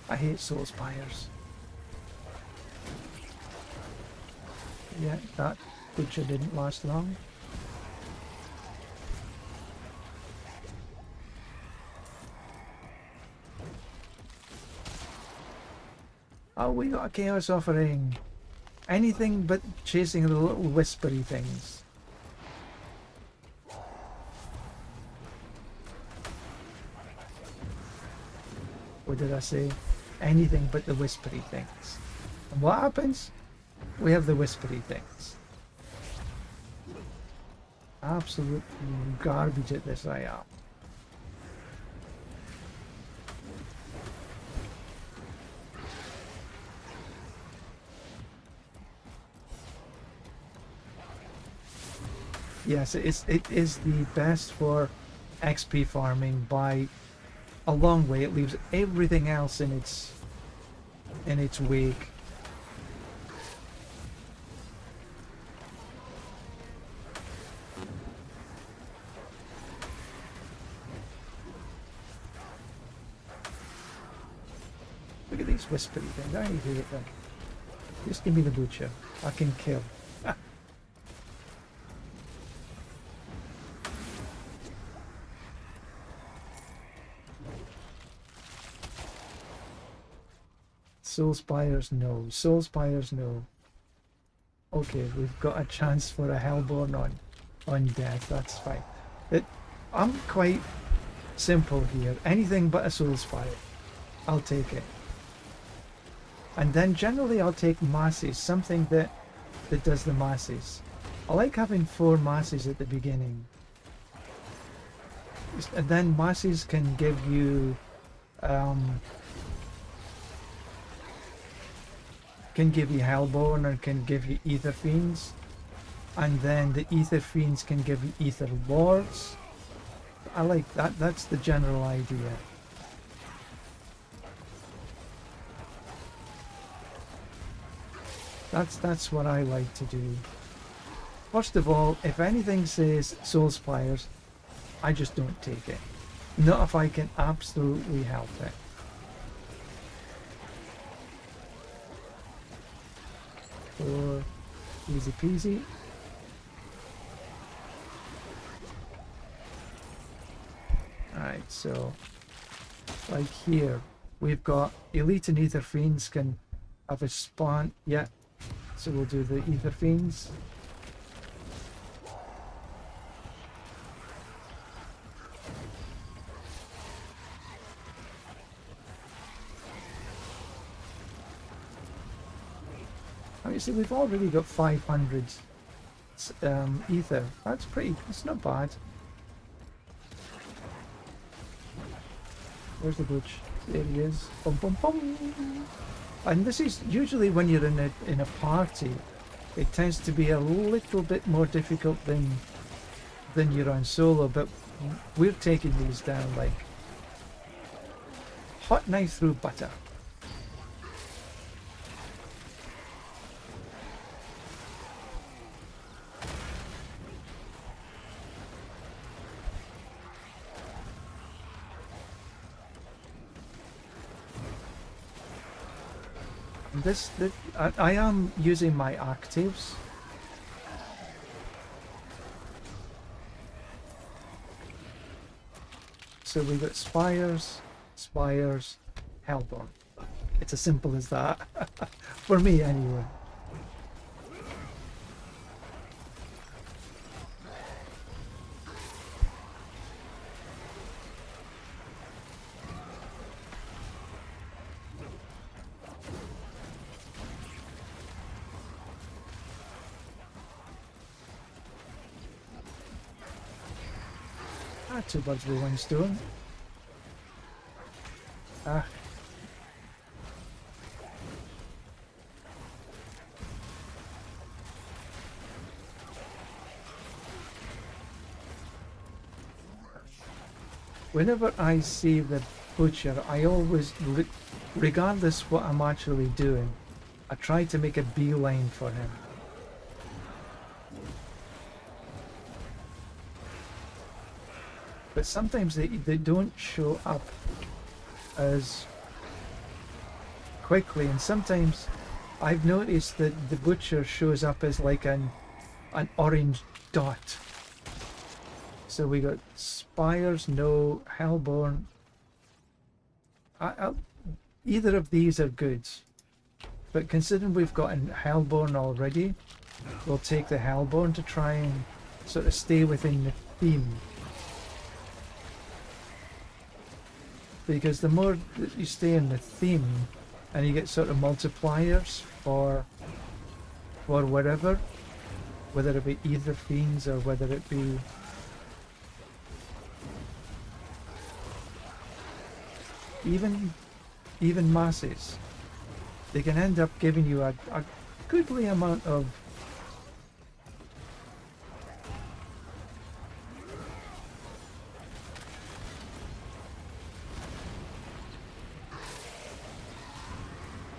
[SPEAKER 1] I hate soul spires. Yeah, that butcher didn't last long. Oh, we got a chaos offering. Anything but chasing the little whispery things. What did I say? Anything but the whispery things. And what happens? We have the whispery things. Absolute garbage at this I am. Yes, it is the best for XP farming by a long way. It leaves everything else in its wake. Look at these whispery things. I hate them. Just give me the butcher. I can kill. Soul Spires, no. Soul Spires, no. Okay, we've got a chance for a Hellborn on death. That's fine. I'm quite simple here. Anything but a Soul Spire. I'll take it. And then generally I'll take masses, something that does the masses. I like having 4 masses at the beginning. And then masses can give you Hellborn, or can give you Ether Fiends, and then the Ether Fiends can give you Ether Lords. I like that. That's the general idea. That's what I like to do. First of all, if anything says Soul Spires, I just don't take it. Not if I can absolutely help it. Or easy peasy. Alright, so like here we've got Elite and Ether Fiends can have a spawn. Yeah, so we'll do the Ether Fiends. See, we've already got 500 ether. That's that's not bad. Where's the butch? There he is. Bum, bum, bum. And this is usually when you're in a party, it tends to be a little bit more difficult than you're on solo, but we're taking these down like hot knife through butter. I am using my actives. So we've got Spires, Hellborn. It's as simple as that. For me anyway. Two birds with one stone. Ah. Whenever I see the butcher, I always, regardless what I'm actually doing, I try to make a beeline for him. But sometimes they don't show up as quickly, and sometimes I've noticed that the butcher shows up as like an orange dot. So we got Spires, no. Hellborn. Either of these are good, but considering we've got a Hellborn already, we'll take the Hellborn to try and sort of stay within the theme. Because the more that you stay in the theme, and you get sort of multipliers for whatever, whether it be ether fiends or whether it be even masses. They can end up giving you a goodly amount of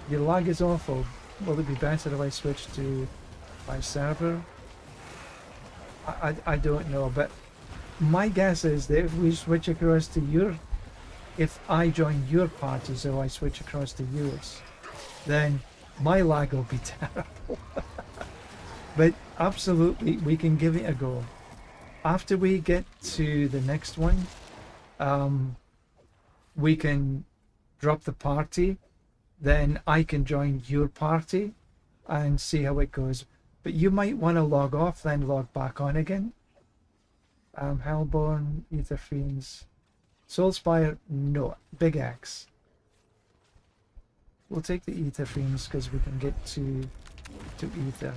[SPEAKER 1] your lag is awful. Will it be better if I switch to my server? I don't know, but my guess is that if we switch across to your, if I join your party, so I switch across to yours, then my lag will be terrible. But absolutely, we can give it a go. After we get to the next one, we can drop the party, then I can join your party and see how it goes. But you might want to log off, then log back on again. Hellborn, Ether Fiends, Soulspire, no, Big X. We'll take the Ether Fiends because we can get to Ether.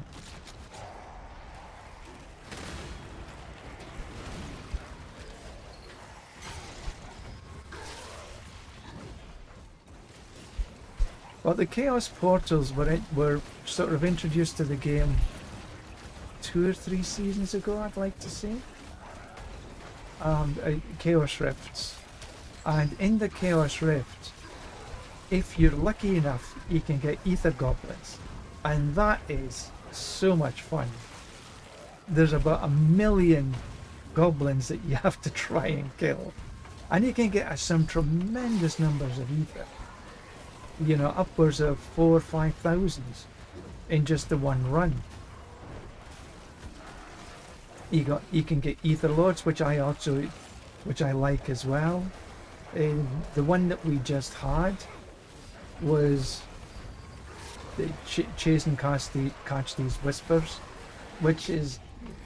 [SPEAKER 1] Well, the Chaos Portals were sort of introduced to the game 2 or 3 seasons ago, I'd like to say. Chaos Rifts. And in the Chaos Rift, if you're lucky enough, you can get Ether Goblins. And that is so much fun. There's about 1 million goblins that you have to try and kill. And you can get some tremendous numbers of Ether. You know, upwards of 4,000 or 5,000 in just the one run. You can get Ether Lords, which I like as well. The one that we just had was the chase and catch these whispers, which is,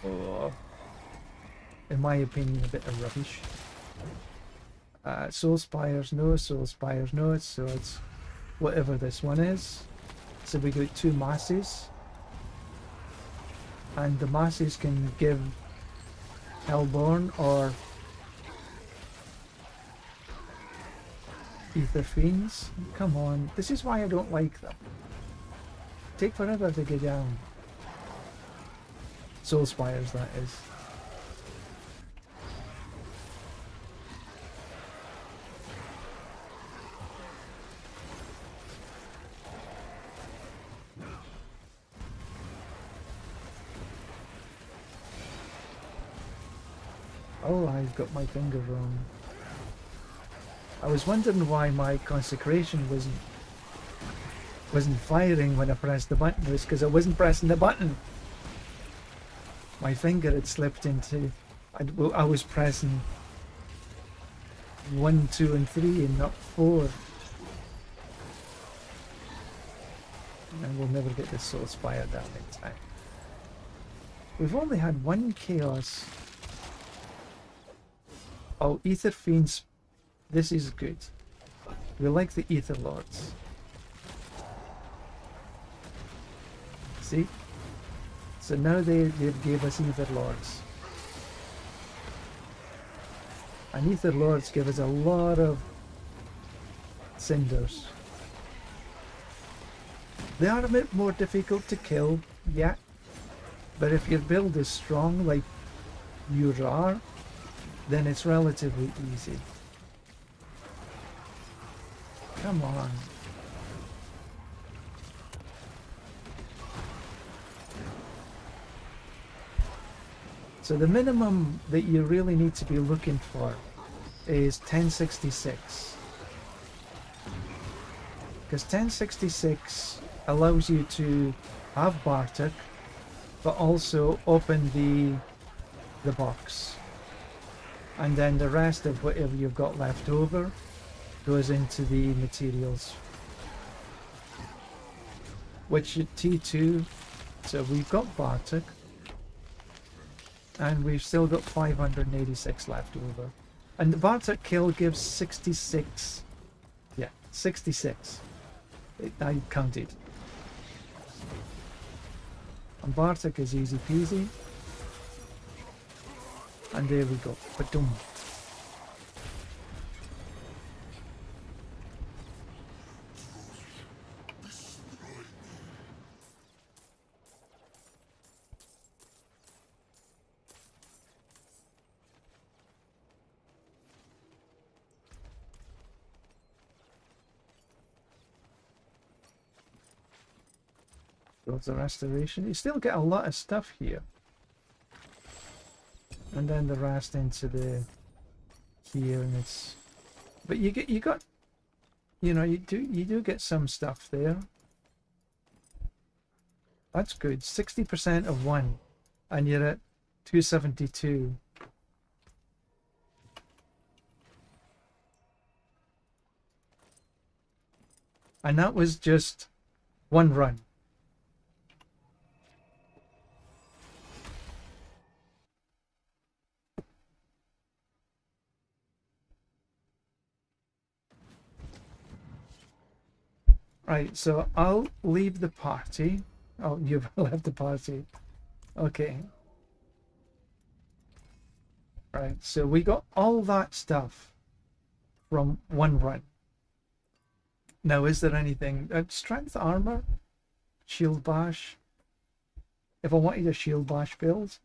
[SPEAKER 1] in my opinion, a bit of rubbish. Soul Spires, no. Soul Spires, no. So it's whatever this one is. So we got 2 masses, and the masses can give Hellborn or Ether Fiends. Come on, this is why I don't like them. Take forever to get down. Soul Spires, that is. Oh, I've got my finger wrong. I was wondering why my consecration wasn't firing when I pressed the button. It was because I wasn't pressing the button. My finger had slipped into... I was pressing 1, 2 and 3 and not 4. And we'll never get this Soul Spire down in time. We've only had 1 Chaos. Oh, Ether Fiends. This is good. We like the Ether Lords. See? So now they gave us Ether Lords. And Ether Lords give us a lot of cinders. They are a bit more difficult to kill, yeah. But if your build is strong, like yours are, then it's relatively easy. Come on. So the minimum that you really need to be looking for is 1066. Because 1066 allows you to have Bartek, but also open the box. And then the rest of whatever you've got left over goes into the materials. Which at T2, so we've got Bartek, and we've still got 586 left over. And the Bartek kill gives 66. Yeah, 66. I counted. And Bartek is easy peasy. And there we go. Ba-dum. Goes the restoration. You still get a lot of stuff here. And then the rest into the here, and it's, but you got you know, you do get some stuff there. That's good. 60% of one, and you're at 272. And that was just one run. Right, so I'll leave the party. Oh, you've left the party. Okay. Right, so we got all that stuff from one run. Now, is there anything... strength armor? Shield bash? If I wanted a shield bash build?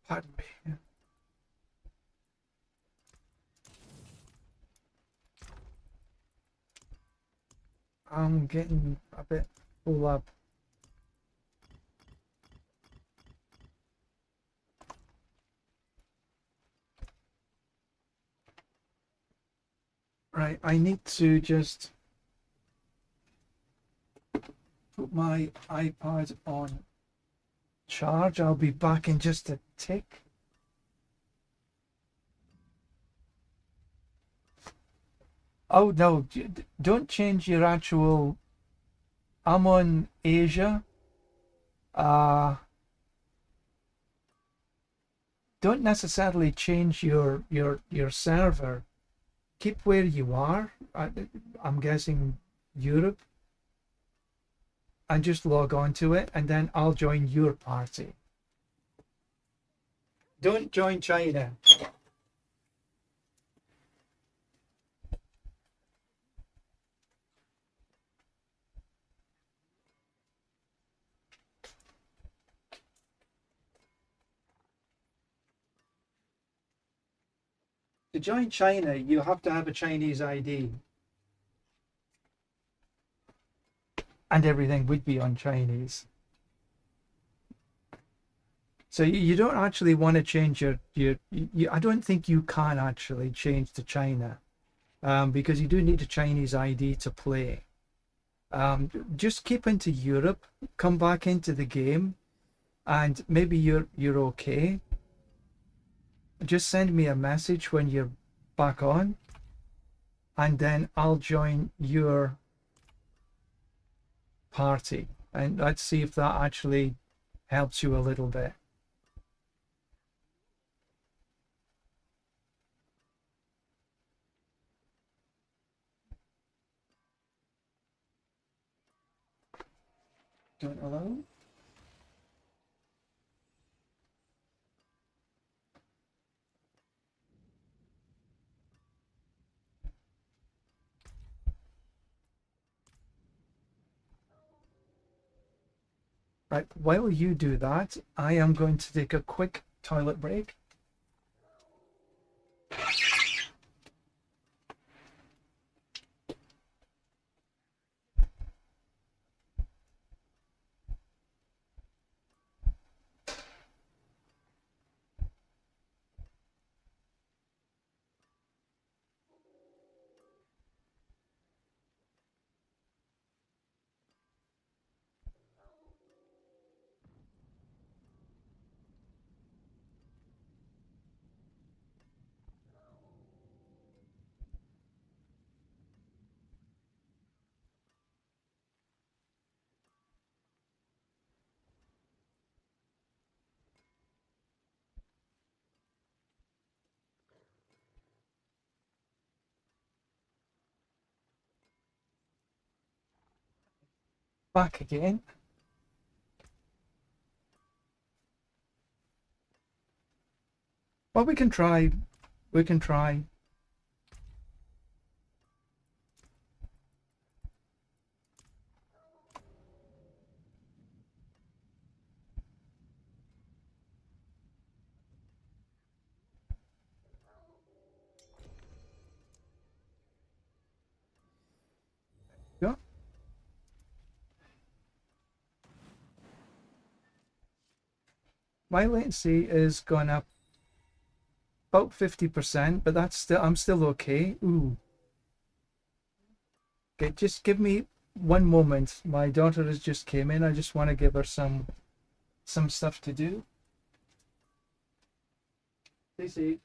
[SPEAKER 1] Pardon me. I'm getting a bit full up. Right, I need to just put my iPad on charge. I'll be back in just a tick. Oh no, don't change your actual... I'm on Asia. Don't necessarily change your server. Keep where you are. I'm guessing Europe. And just log on to it, and then I'll join your party. Don't join China. To join China, you have to have a Chinese ID. And everything would be on Chinese. So you don't actually want to change your I don't think you can actually change to China, because you do need a Chinese ID to play. Just keep into Europe, come back into the game, and maybe you're okay. Just send me a message when you're back on, and then I'll join your party, and let's see if that actually helps you a little bit. Don't allow. Right, while you do that, I am going to take a quick toilet break. Back again. Well, we can try. We can try. Yeah. My latency is gone up about 50%, but that's still, I'm still okay. Ooh. Okay, just give me one moment. My daughter has just came in. I just want to give her some stuff to do. Daisy.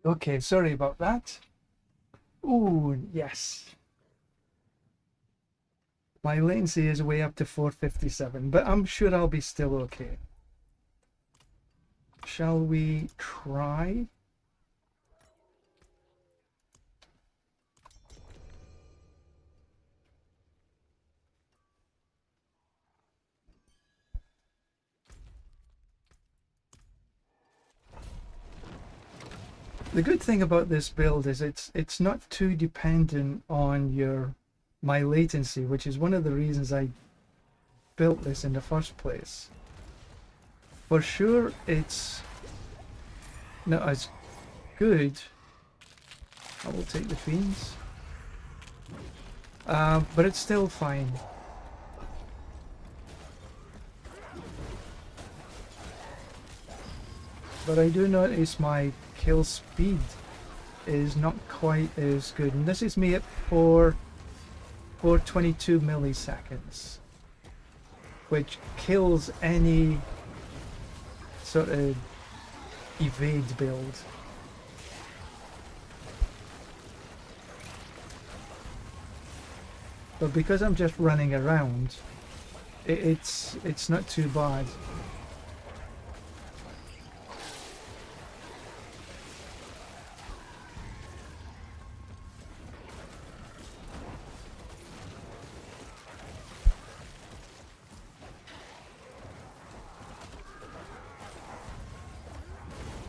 [SPEAKER 1] Okay, sorry about that. Ooh, yes. My latency is way up to 457, but I'm sure I'll be still okay. Shall we try? The good thing about this build is it's not too dependent on my latency, which is one of the reasons I built this in the first place. For sure, it's not as good. I will take the fiends, but it's still fine. But I do notice my kill speed is not quite as good, and this is me at 422 milliseconds, which kills any sort of evade build. But because I'm just running around, it's not too bad.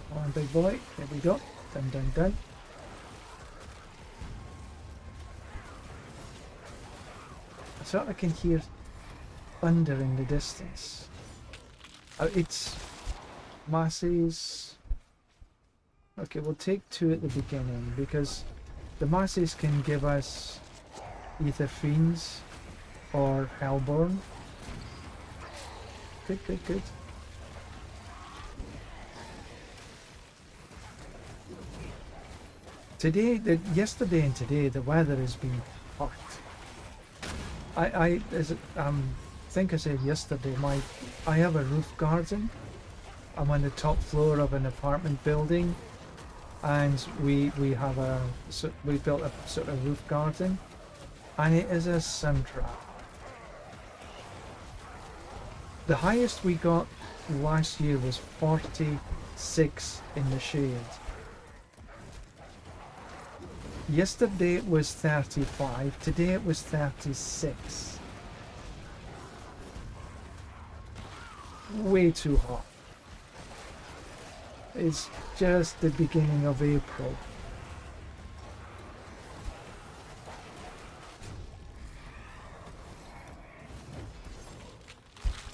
[SPEAKER 1] Come on, big boy. There we go. Dun dun dun. I sort of can hear thunder in the distance. It's masses. Okay, we'll take 2 at the beginning because the masses can give us either fiends or hellborn. Good, good, good. Yesterday and today, the weather has been hot. I think I said yesterday, I have a roof garden. I'm on the top floor of an apartment building, and we built a sort of roof garden, and it is a sun trap. The highest we got last year was 46 in the shade. Yesterday it was 35, today it was 36. way too hot. It's just the beginning of April.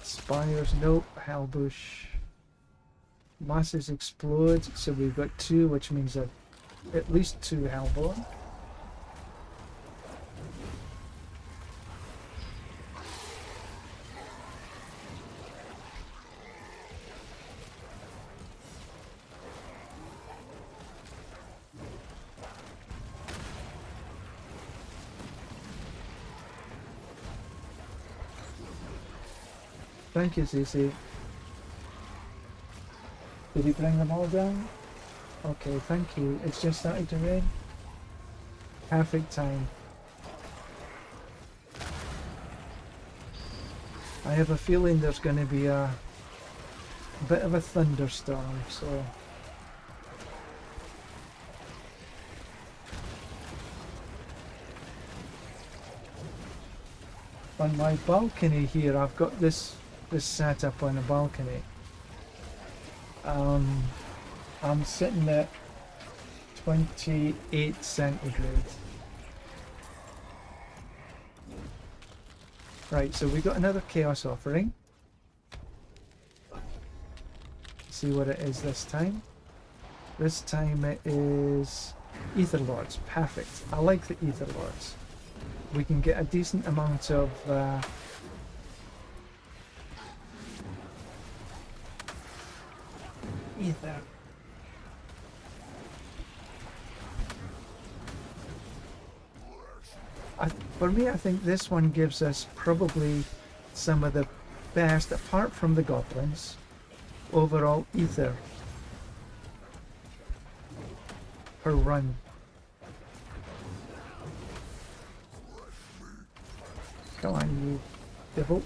[SPEAKER 1] Spires, nope. Hellbush. Masses explode, so we've got 2, which means that at least 2 Hellborn. Thank you, CC. Did you bring them all down? Okay, thank you. It's just started to rain. Perfect time. I have a feeling there's going to be a bit of a thunderstorm, so... On my balcony here, I've got this set up on a balcony. I'm sitting at 28 centigrade. Right, so we got another Chaos Offering. See what it is this time. This time it is Ether Lords. Perfect. I like the Ether Lords. We can get a decent amount of ether. For me, I think this one gives us probably some of the best, apart from the goblins, overall ether per run. Come on, you devil.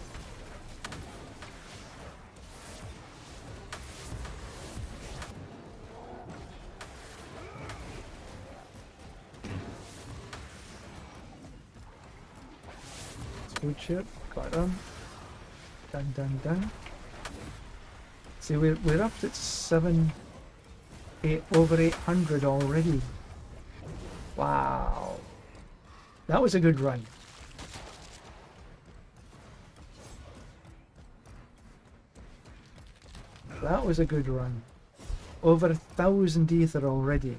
[SPEAKER 1] Good shit, got him. Done. See, we're up to over 800 already. Wow. That was a good run. That was a good run. Over 1,000 ether already.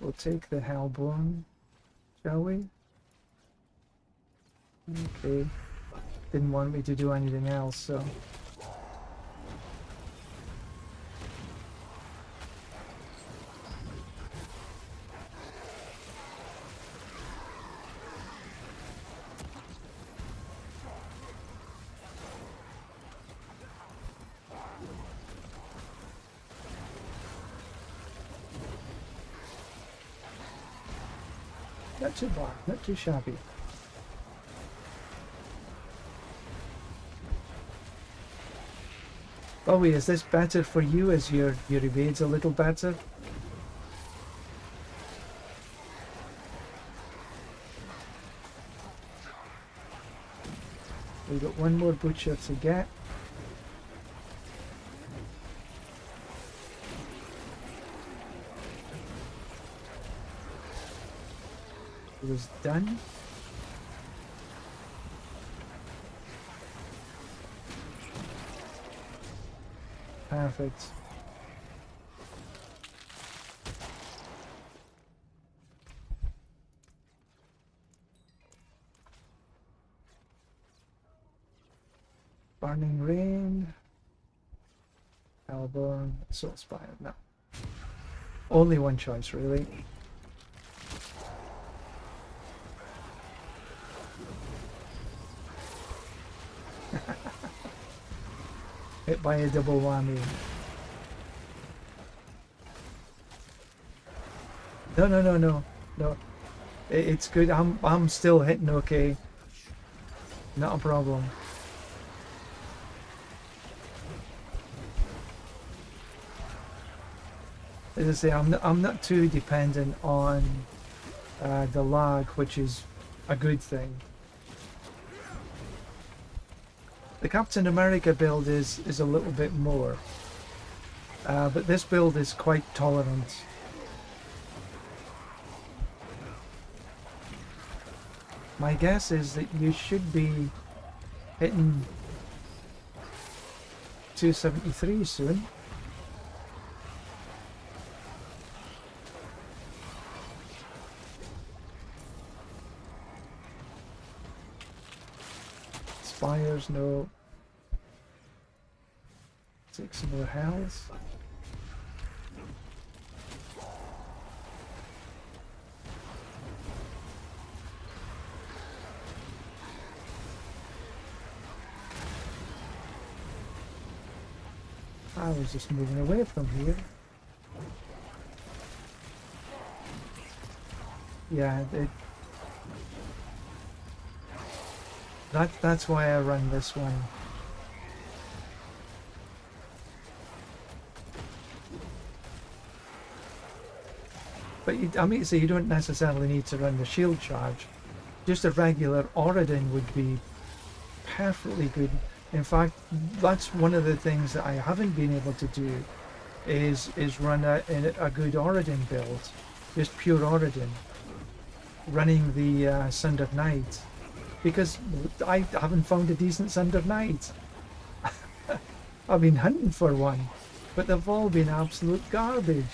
[SPEAKER 1] We'll take the Hellborn, shall we? Okay. Didn't want me to do anything else, so... Not too bad, not too shabby. Oh wait, is this better for you as your evade's a little better? We've got one more butcher to get. It was done. Perfect. Burning Rain. Hellborn. Soul Spire. No. Only one choice, really. Hit by a double whammy. No. It's good. I'm still hitting okay. Not a problem. As I say, I'm not too dependent on the lag, which is a good thing. The Captain America build is a little bit more, but this build is quite tolerant. My guess is that you should be hitting 273 soon. Spires, no. Take some more health. I was just moving away from here. Yeah, that's why I run this one. But I mean, so you don't necessarily need to run the shield charge. Just a regular Oradin would be perfectly good. In fact, that's one of the things that I haven't been able to do is run a good Oradin build. Just pure Oradin. Running the Sundered Knight. Because I haven't found a decent Sundered Knight. I've been hunting for one, but they've all been absolute garbage.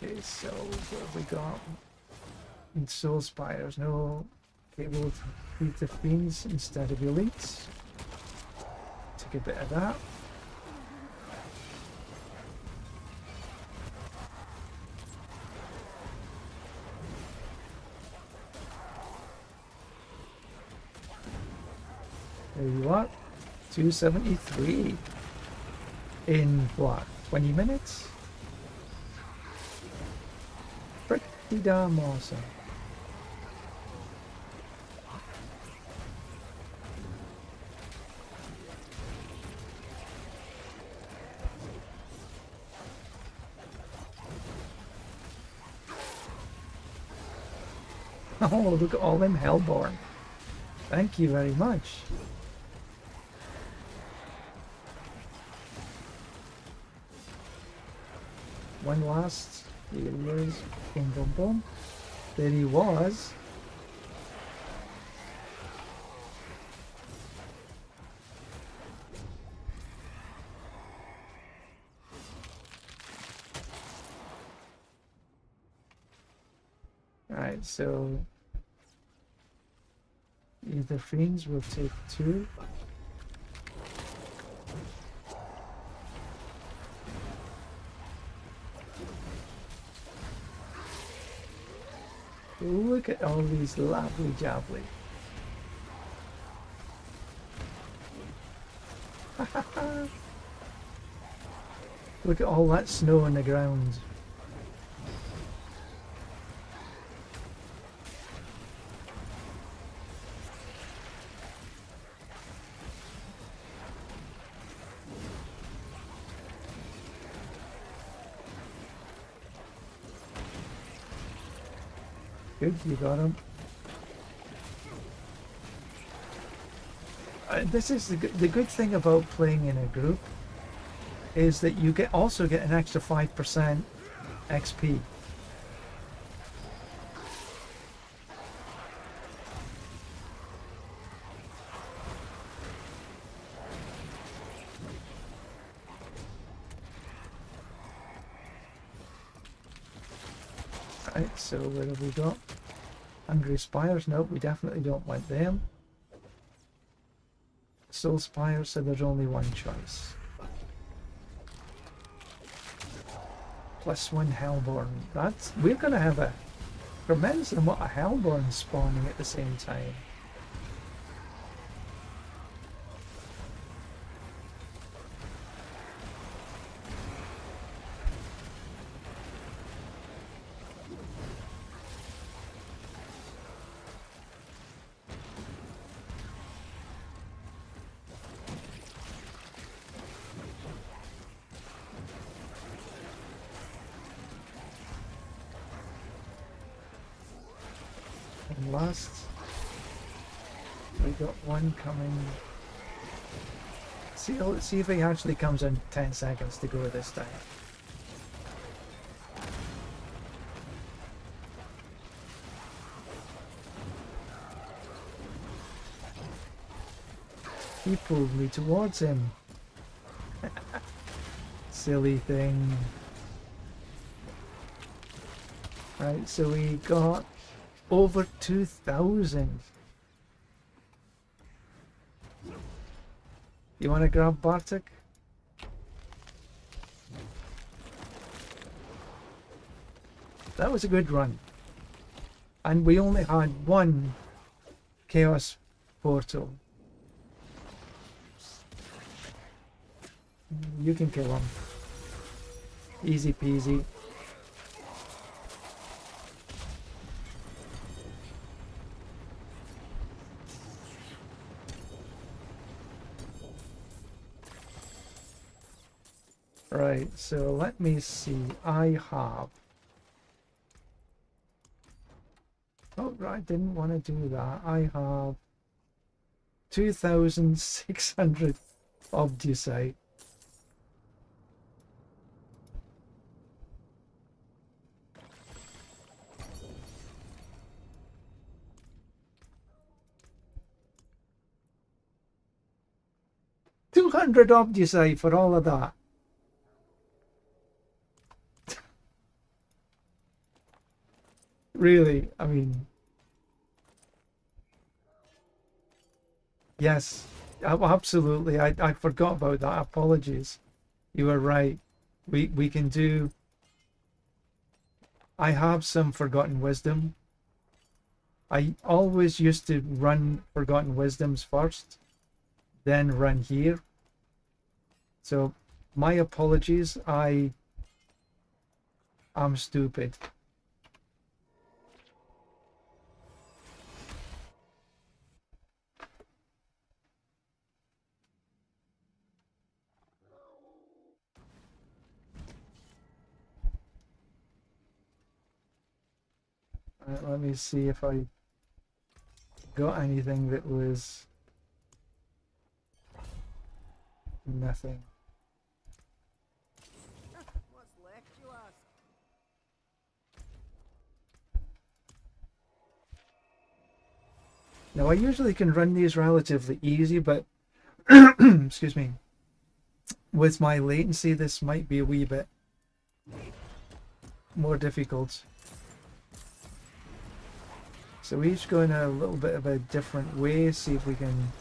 [SPEAKER 1] Okay, so what have we got? In Soul Spires, no. Okay, we'll beat the Fiends instead of Elites. Take a bit of that. There you are. 273. In what? 20 minutes? Pretty damn awesome. Oh, look at all them Hellborn. Thank you very much. One last. Here he is. Boom, boom, boom. There he was. Alright, so either Fiends will take 2. Look at all these lovely javelin. Look at all that snow on the ground. Good, you got him. This is the good thing about playing in a group is that you also get an extra 5% XP. Right, so what have we got? Hungry Spires? Nope, we definitely don't want them. Soul Spires, so there's only one choice. +1 Hellborn. We're gonna have a tremendous amount of Hellborn spawning at the same time. And last, we got one coming. See, let's see if he actually comes in 10 seconds to go this time. He pulled me towards him. Silly thing. Right, so we got over 2,000. You want to grab Bartek? That was a good run. And we only had one Chaos Portal. You can kill him. Easy peasy. Right, so let me see. I have... Oh, right, I didn't want to do that. I have 2,600 Obdusite. $200 Obdusite for all of that. Really, I mean, yes, absolutely. I forgot about that. Apologies. You were right. We can do. I have some Forgotten Wisdom. I always used to run Forgotten Wisdoms first, then run here. So my apologies. I'm stupid. Let me see if I got anything that was nothing.
[SPEAKER 2] What's left, you ask?
[SPEAKER 1] Now I usually can run these relatively easy, but excuse me, with my latency this might be a wee bit more difficult. So we each go in a little bit of a different way, see if we can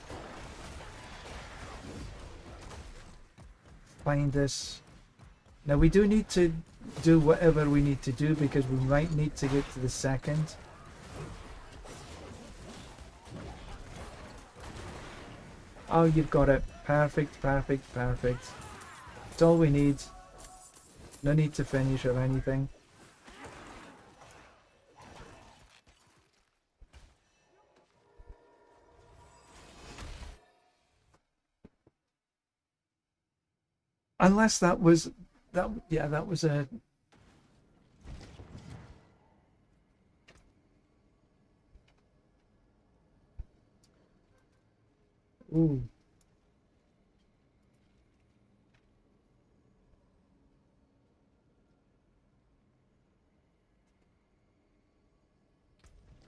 [SPEAKER 1] find this. Now we do need to do whatever we need to do because we might need to get to the second. Oh, you've got it. Perfect, perfect, perfect. It's all we need. No need to finish or anything. Unless that was that, yeah, that was a ooh.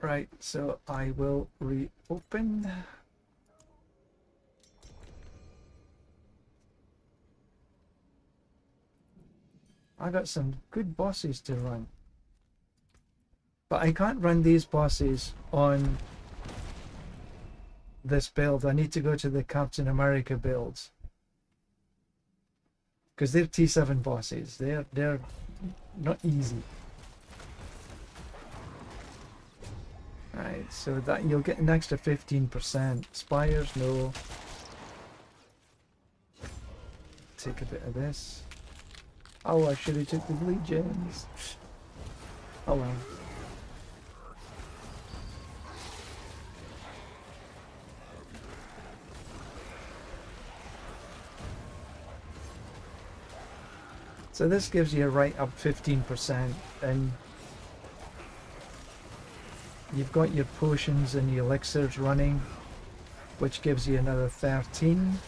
[SPEAKER 1] Right, so I will reopen. I got some good bosses to run. But I can't run these bosses on this build. I need to go to the Captain America builds. Because they're T7 bosses. They're not easy. Right, so that you'll get an extra 15%. Spires, no. Take a bit of this. Oh, I should have took the legions. Oh well. So this gives you a right up 15%, and You've got your potions and your elixirs running, which gives you another 13.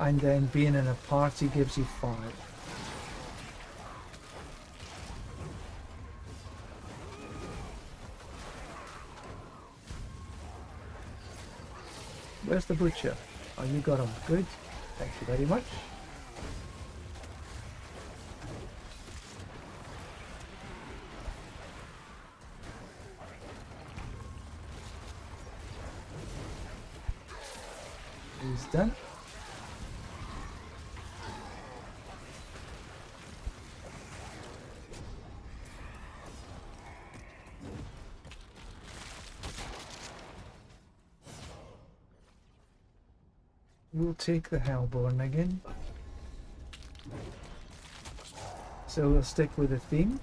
[SPEAKER 1] And then being in a party gives you 5. Where's the butcher? Oh, you got him. Good. Thank you very much. He's done. We'll take the Hellborn again. So we'll stick with the theme.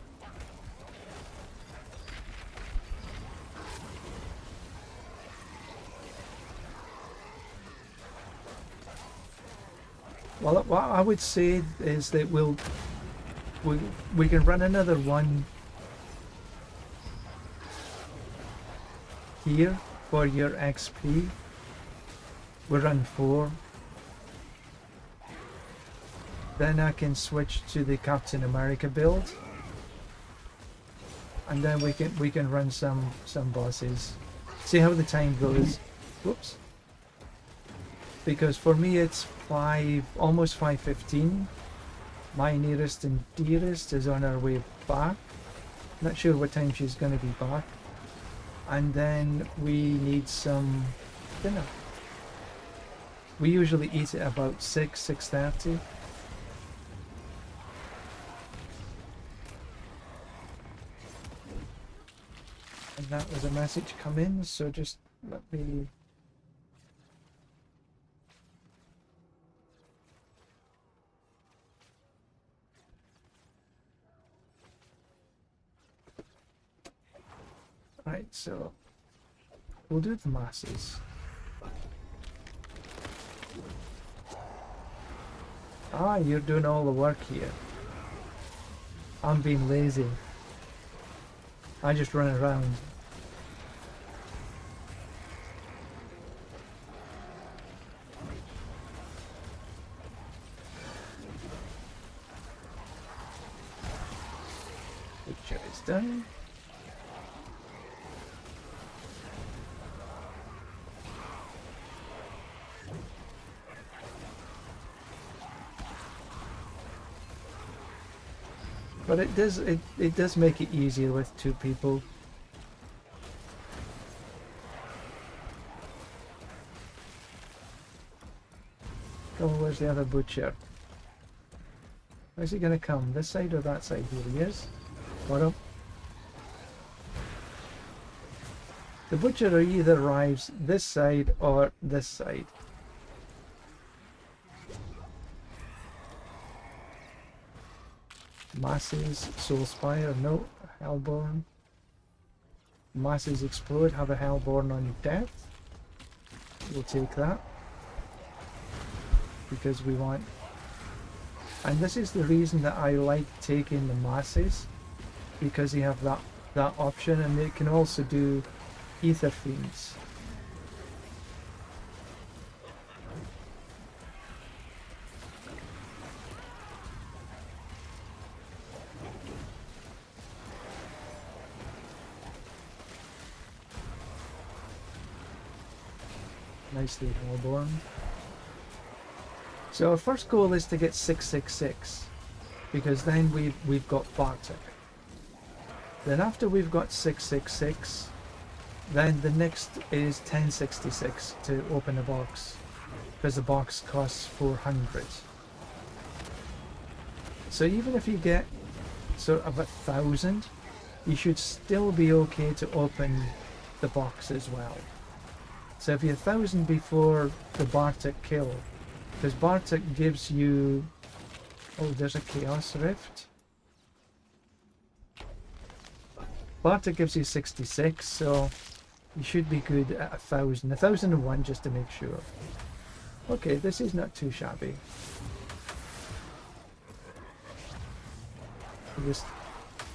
[SPEAKER 1] Well, what I would say is that we can run another one here for your XP. We'll run 4. Then I can switch to the Captain America build, and then we can run some bosses. See how the time goes. Whoops. Because for me it's almost 5:15. My nearest and dearest is on her way back. Not sure what time she's going to be back. And then we need some dinner. We usually eat at about 6:30. And that was a message come in, so just let me... Right, so we'll do the masses. Ah, you're doing all the work here. I'm being lazy. I just run around. Picture is done. But it does make it easier with 2 people. Oh, where's the other butcher? Where's he gonna come? This side or that side? Here he is. Got him. The butcher either arrives this side or this side. Masses, Soulspire, no. Hellborn. Masses explode, have a Hellborn on death. We'll take that. Because we want... And this is the reason that I like taking the masses. Because you have that option, and they can also do Ether Fiends. Nicely Hellborn. So our first goal is to get 666, because then we've got Bartek. Then after we've got 666, then the next is 1066 to open a box, because the box costs 400. So even if you get sort of 1,000, you should still be okay to open the box as well. So if you're 1,000 before the Bartek kill, because Bartek gives you... Oh, there's a Chaos Rift. Bartek gives you 66, so you should be good at 1,000. 1,001 just to make sure. Okay, this is not too shabby.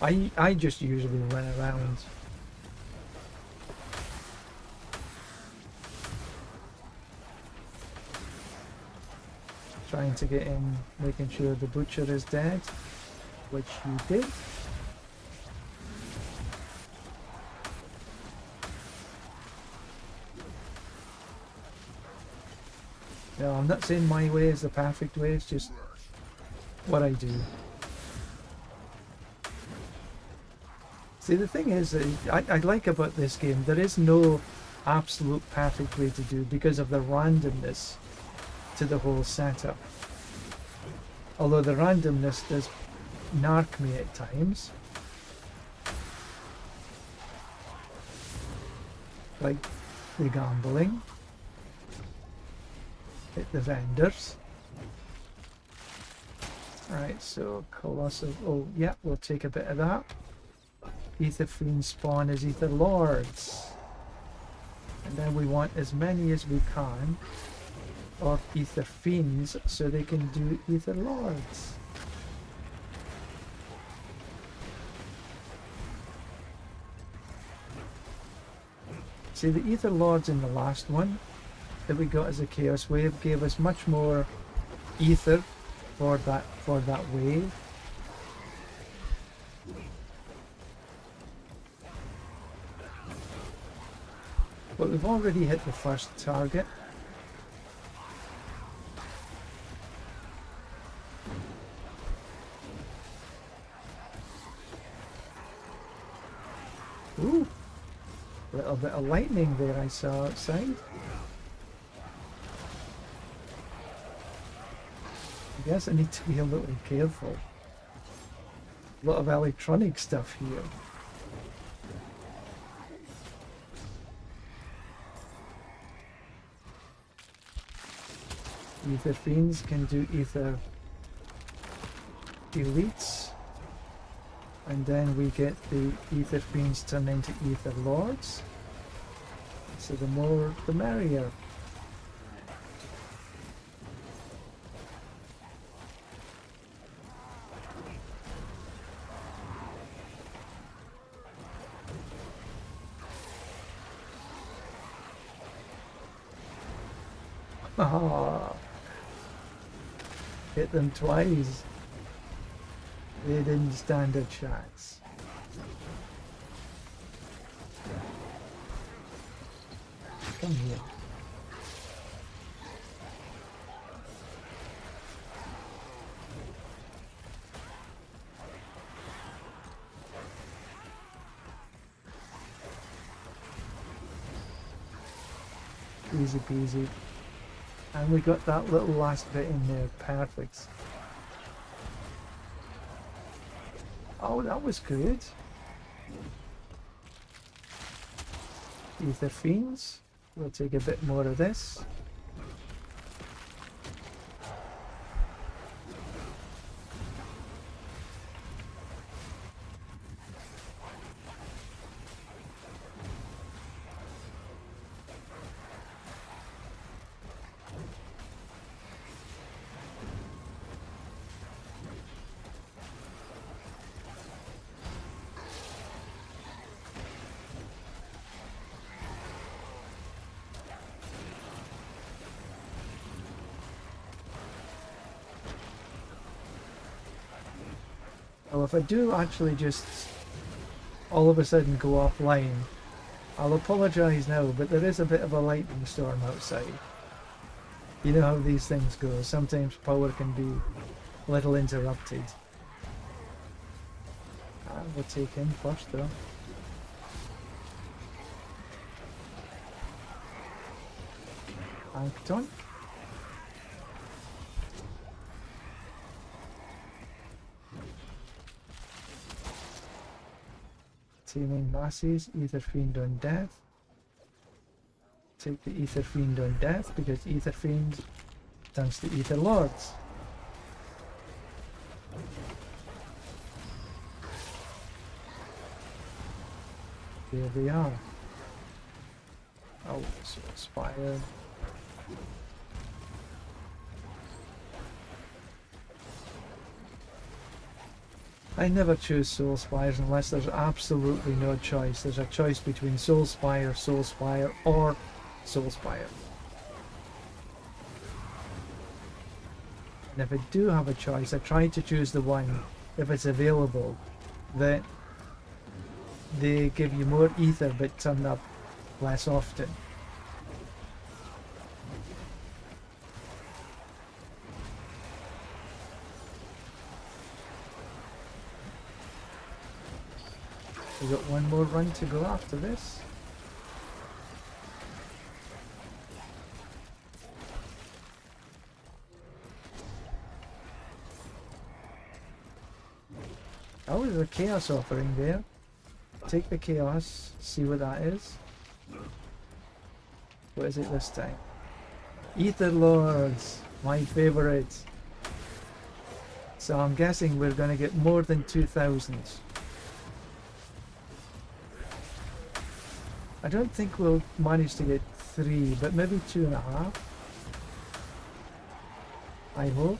[SPEAKER 1] I just usually run around. Trying to get in, making sure the butcher is dead, which you did. No, I'm not saying my way is the perfect way, it's just what I do. See, the thing is, I like about this game, there is no absolute perfect way to do because of the randomness to the whole setup. Although the randomness does narc me at times. Like the gambling. Hit the vendors. Right, so Colossal. Oh, yeah, we'll take a bit of that. Ether Fiends spawn as Ether Lords. And then we want as many as we can of Ether Fiends so they can do Ether Lords. See, the Ether Lords in the last one that we got as a Chaos Wave gave us much more Ether for that wave. But we've already hit the first target. Ooh, a little bit of lightning there I saw outside. I guess I need to be a little careful. A lot of electronic stuff here. Ether Fiends can do Ether Elites. And then we get the Ether Fiends turn into Ether Lords. So the more, the merrier. Ah, hit them twice. They didn't stand a chance. Come here. Easy peasy. And we got that little last bit in there. Perfect. Oh, that was good. Ether Fiends. We'll take a bit more of this. Well, if I do actually just all of a sudden go offline, I'll apologise now, but there is a bit of a lightning storm outside. You know how these things go. Sometimes power can be a little interrupted. We'll take him first though. Capt. Teaming masses, Ether Fiend on death. Take the Ether Fiend on death because Ether Fiend turns to Ether Lords. There they are. Oh, so Spire. I never choose Soul Spires unless there's absolutely no choice. There's a choice between Soul Spire, or Soul Spire. And if I do have a choice, I try to choose the one, if it's available, that they give you more ether but turn up less often. We've got one more run to go after this. Oh, there's a chaos offering there. Take the chaos, see what that is. What is it this time? Ether Lords, my favourite. So I'm guessing we're going to get more than 2,000. I don't think we'll manage to get 3, but maybe 2.5. I hope.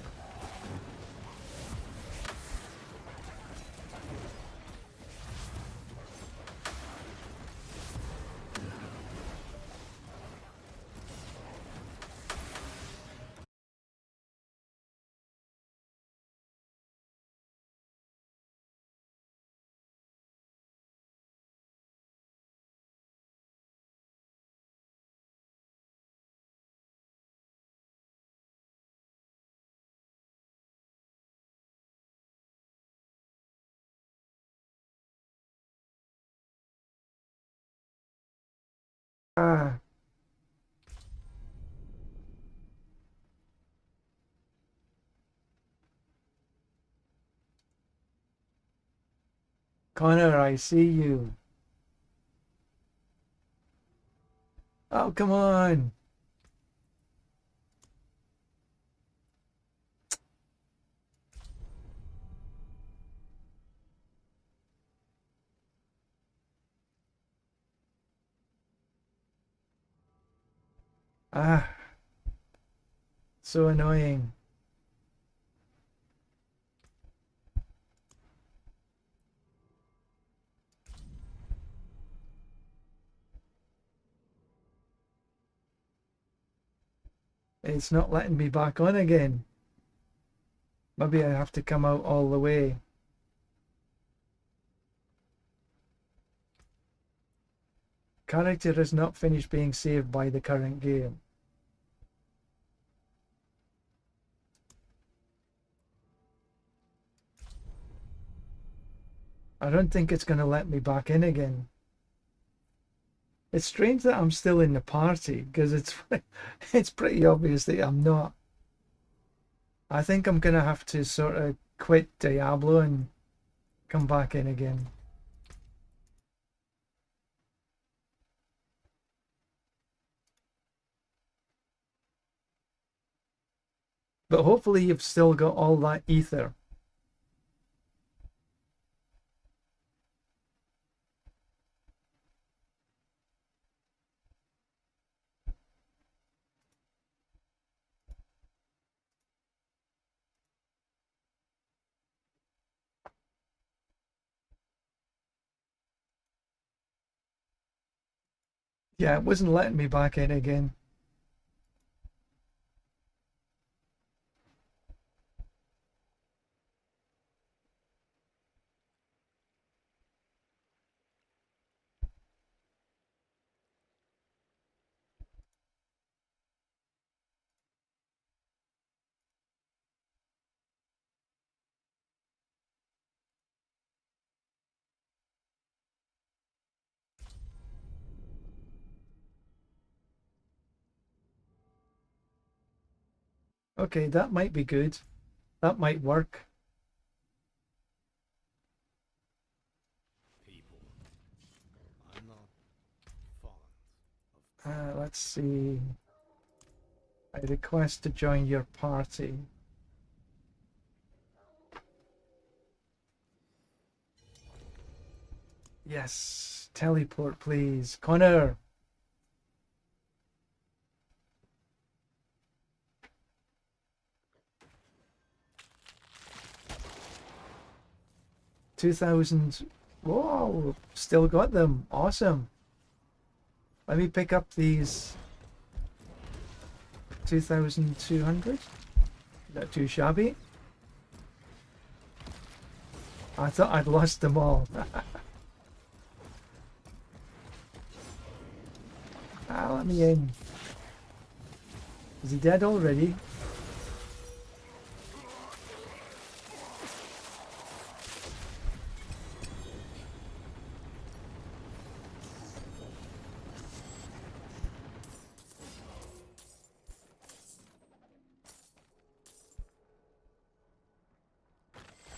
[SPEAKER 1] Ah. Connor, I see you. Oh, come on. Ah, so annoying. It's not letting me back on again. Maybe I have to come out all the way. Character is not finished being saved by the current game. I don't think it's going to let me back in again. It's strange that I'm still in the party, because it's pretty obvious that I'm not. I think I'm going to have to sort of quit Diablo and come back in again. But hopefully you've still got all that ether. Yeah, it wasn't letting me back in again. Okay, that might be good. That might work.
[SPEAKER 3] People. I'm not fond of
[SPEAKER 1] Let's see. I request to join your party. Yes, teleport please. Connor! 2,000. Whoa, still got them. Awesome. Let me pick up these 2,200. Not too shabby. I thought I'd lost them all. Ah, let me in. Is he dead already?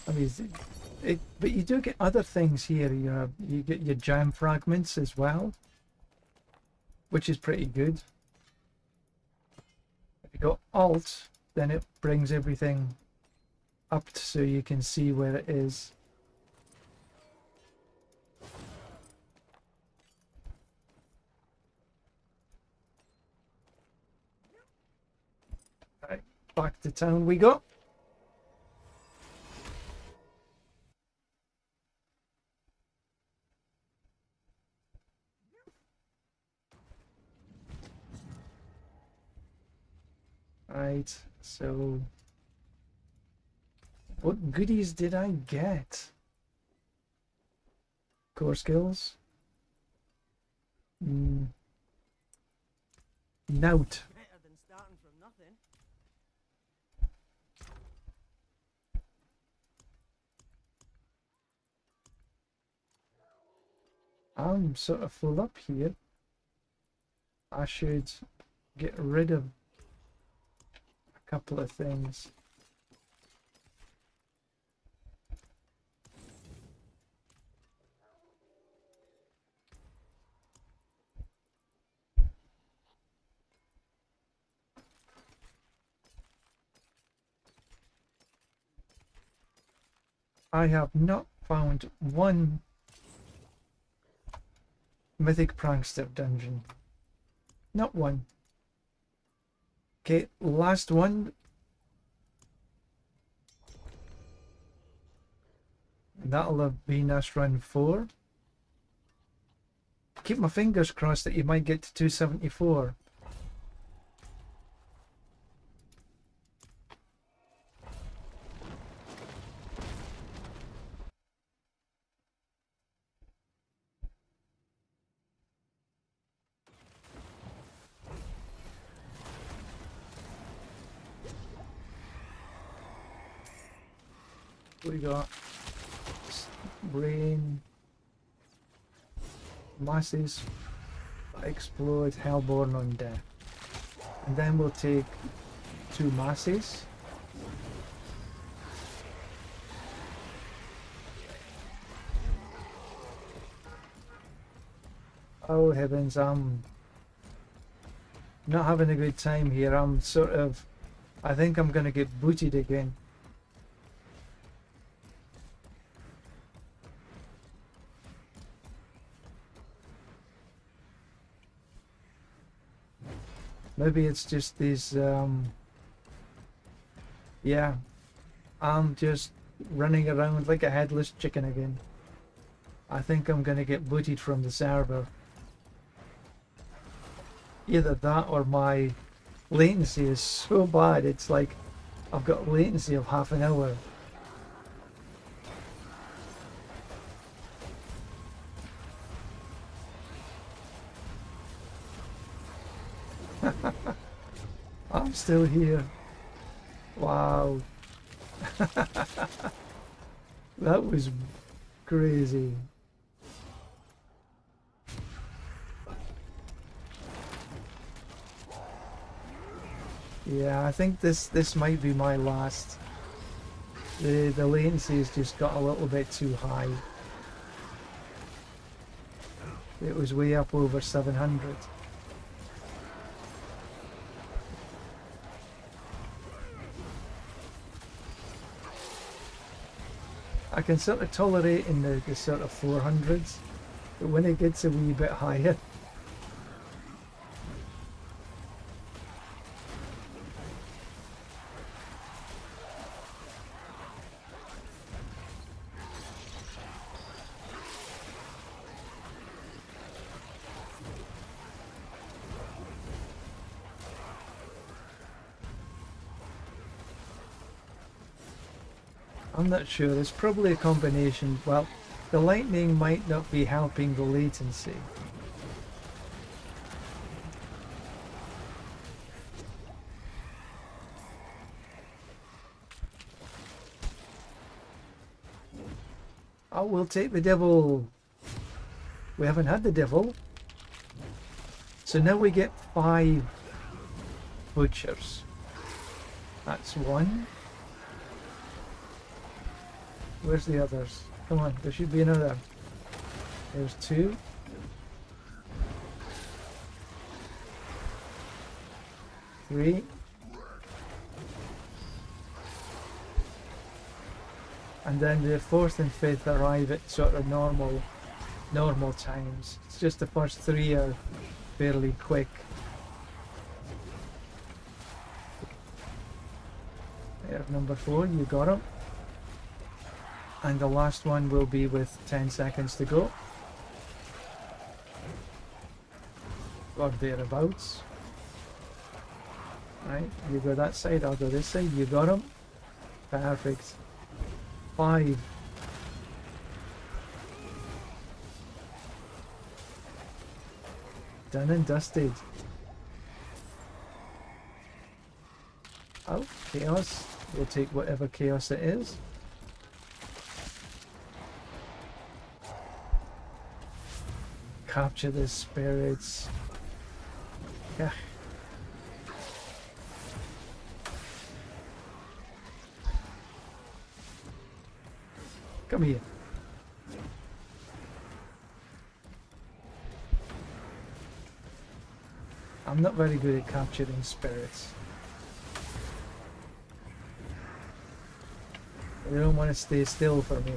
[SPEAKER 1] I mean, but you do get other things here. You get your jam fragments as well, which is pretty good. If you go Alt, then it brings everything up so you can see where it is. Right, back to town we go. Right, so what goodies did I get? Core skills? Note.
[SPEAKER 2] Better than starting from nothing.
[SPEAKER 1] I'm sort of full up here. I should get rid of a couple of things. I have not found one Mythic Prankster dungeon. Not one. Okay, last one. That'll have been us run 4. Keep my fingers crossed that you might get to 274. We got brain, masses, explode, hellborn on death, and then we'll take 2 masses. Oh heavens, I'm not having a good time here. I think I'm gonna get booted again. Maybe it's just these, yeah, I'm just running around like a headless chicken again. I think I'm gonna get booted from the server. Either that or my latency is so bad, it's like I've got latency of half an hour. I'm still here. Wow. That was crazy. Yeah, I think this might be my last. The latency has just got a little bit too high. It was way up over 700. I can sort of tolerate in the sort of 400s, but when it gets a wee bit higher, I'm not sure. It's probably a combination. Well, the lightning might not be helping the latency. Oh, we'll take the devil. We haven't had the devil. So now we get 5 butchers. That's 1. Where's the others? Come on, there should be another. There's 2. 3. And then the 4th and 5th arrive at sort of normal times. It's just the first 3 are fairly quick. There's number 4, you got him. And the last one will be with 10 seconds to go. Or thereabouts. Right, you go that side, I'll go this side, you got him. Perfect. 5. Done and dusted. Oh, chaos. We'll take whatever chaos it is. Capture the spirits. Yeah. Come here. I'm not very good at capturing spirits. They don't want to stay still for me.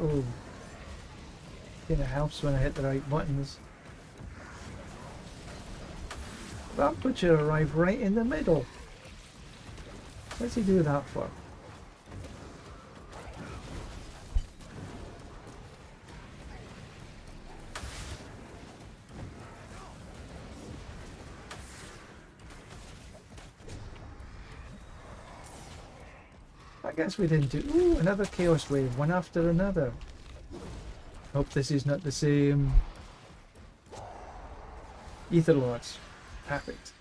[SPEAKER 1] Oh. Kinda helps when I hit the right buttons. That butcher arrived right in the middle. What's he do that for? I guess we didn't do... Ooh, another chaos wave, one after another. Hope this is not the same... Ether Lords. Perfect.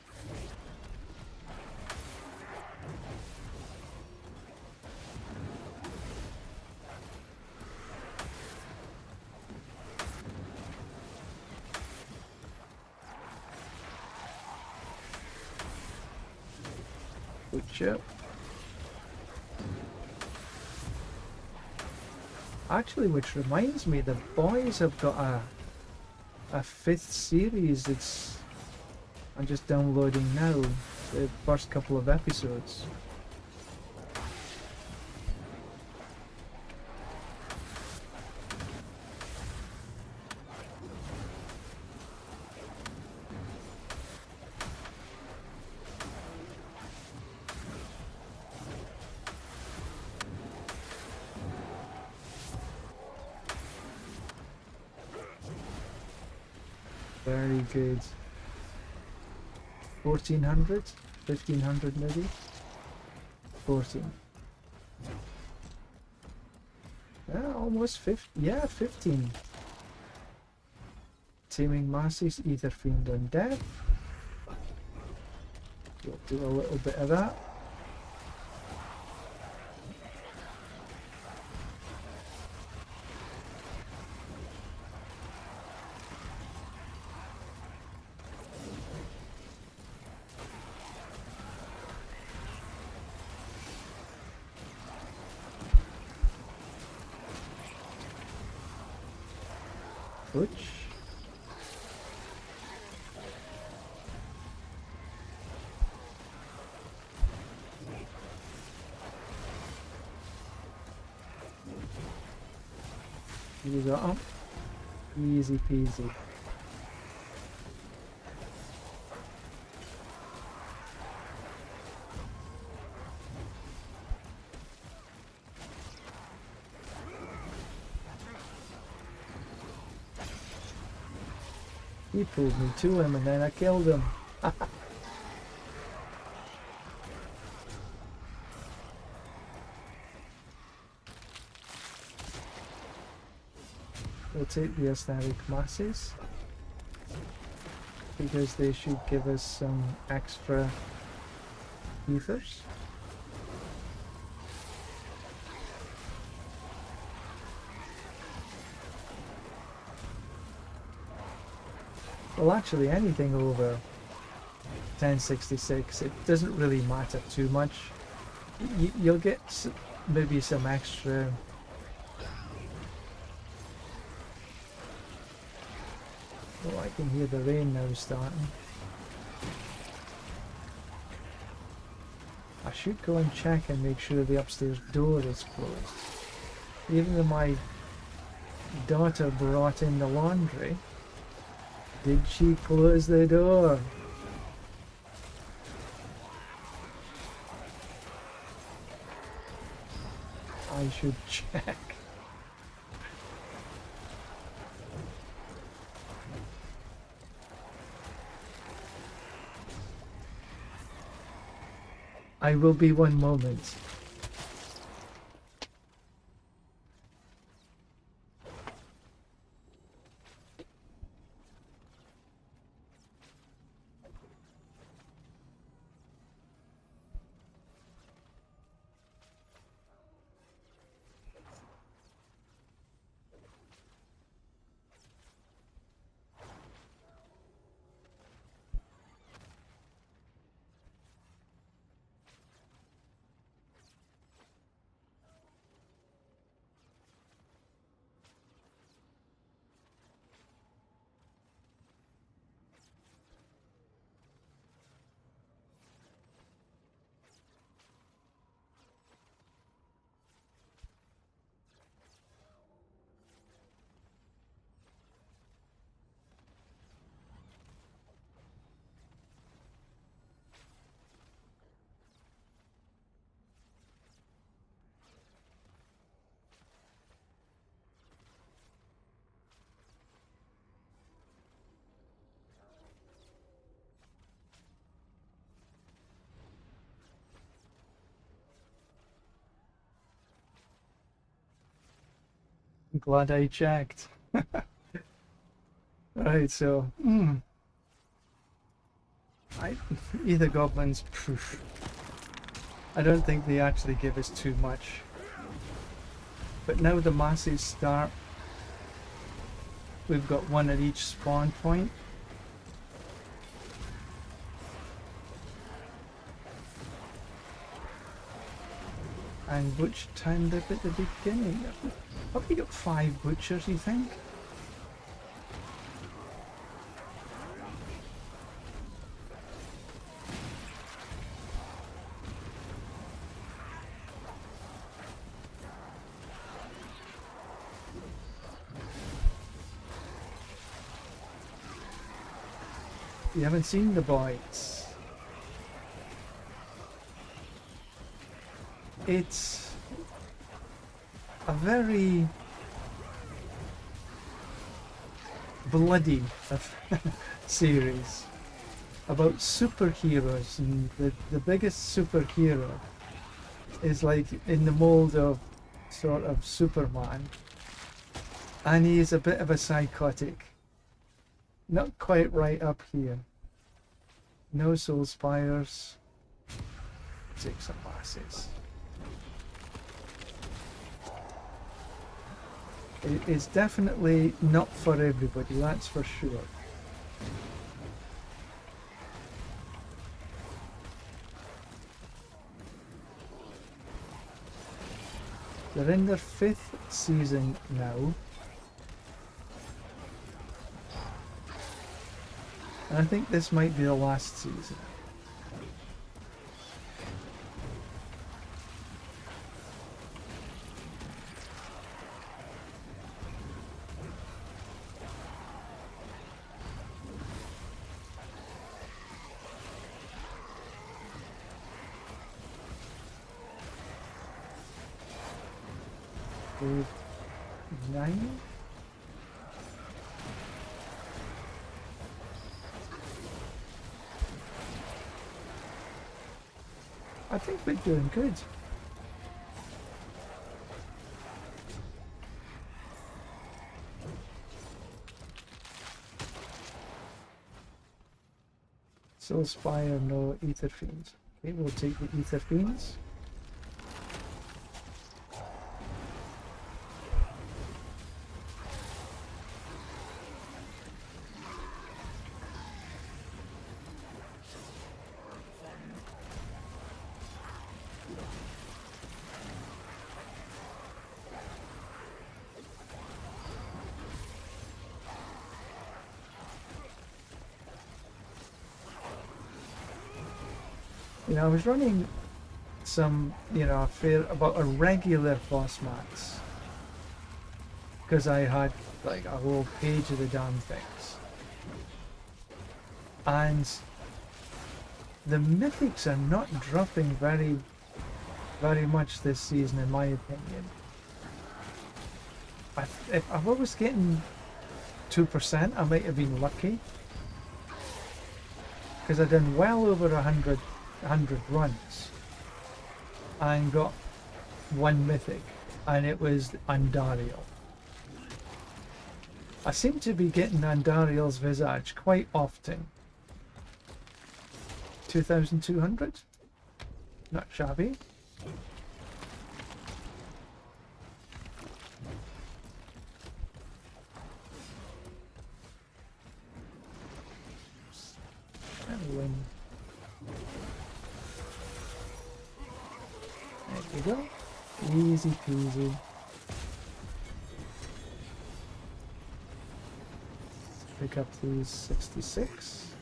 [SPEAKER 1] Butcher. Actually, which reminds me, the boys have got a 5th series. I'm just downloading now the first couple of episodes. Very good. 1400? 1500 maybe? 14. Yeah, almost 15. Yeah, 15. Taming Masses, Ether Fiend Undead. We'll do a little bit of that. Butch. You got him. Easy peasy. He pulled me to him and then I killed him. We'll take the aesthetic masses because they should give us some extra ethers. Well, actually anything over 1066, it doesn't really matter too much. You'll get maybe some extra. Oh, I can hear the rain now starting. I should go and check and make sure the upstairs door is closed. Even though my daughter brought in the laundry, did she close the door? I should check. I will be one moment. I'm glad I checked. Right, so either goblins, poof. I don't think they actually give us too much. But now the masses start. We've got one at each spawn point. And butcher turned up at the beginning. Have we got 5 butchers, you think? You haven't seen the boys. It's a very bloody series about superheroes, and the biggest superhero is like in the mold of sort of Superman, and he is a bit of a psychotic. Not quite right up here. No soul spires. Take some masses. It's definitely not for everybody, that's for sure. They're in their 5th season now. And I think this might be the last season. Wave 9? I think we're doing good. Soul Spire, no Ether Fiends. Okay, we'll take the Ether Fiends. You know, I was running some, you know, about a regular boss max because I had like a whole page of the damn things, and the mythics are not dropping very much this season, in my opinion. If I was getting 2%, I might have been lucky because I've done well over 100 runs and got one mythic, and it was Andariel. I seem to be getting Andariel's Visage quite often. 2,200? Not shabby. And win. There we go. Easy peasy. Pick up these 66.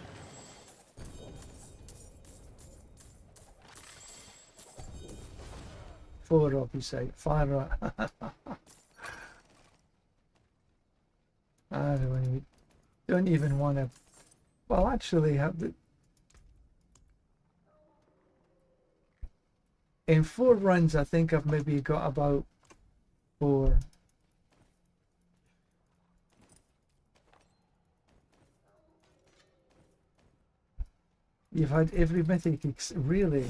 [SPEAKER 1] Four up, you say. Fire up. I don't even want to. Well, actually, have the. In 4 runs, I think I've maybe got about 4. You've had every mythic, really,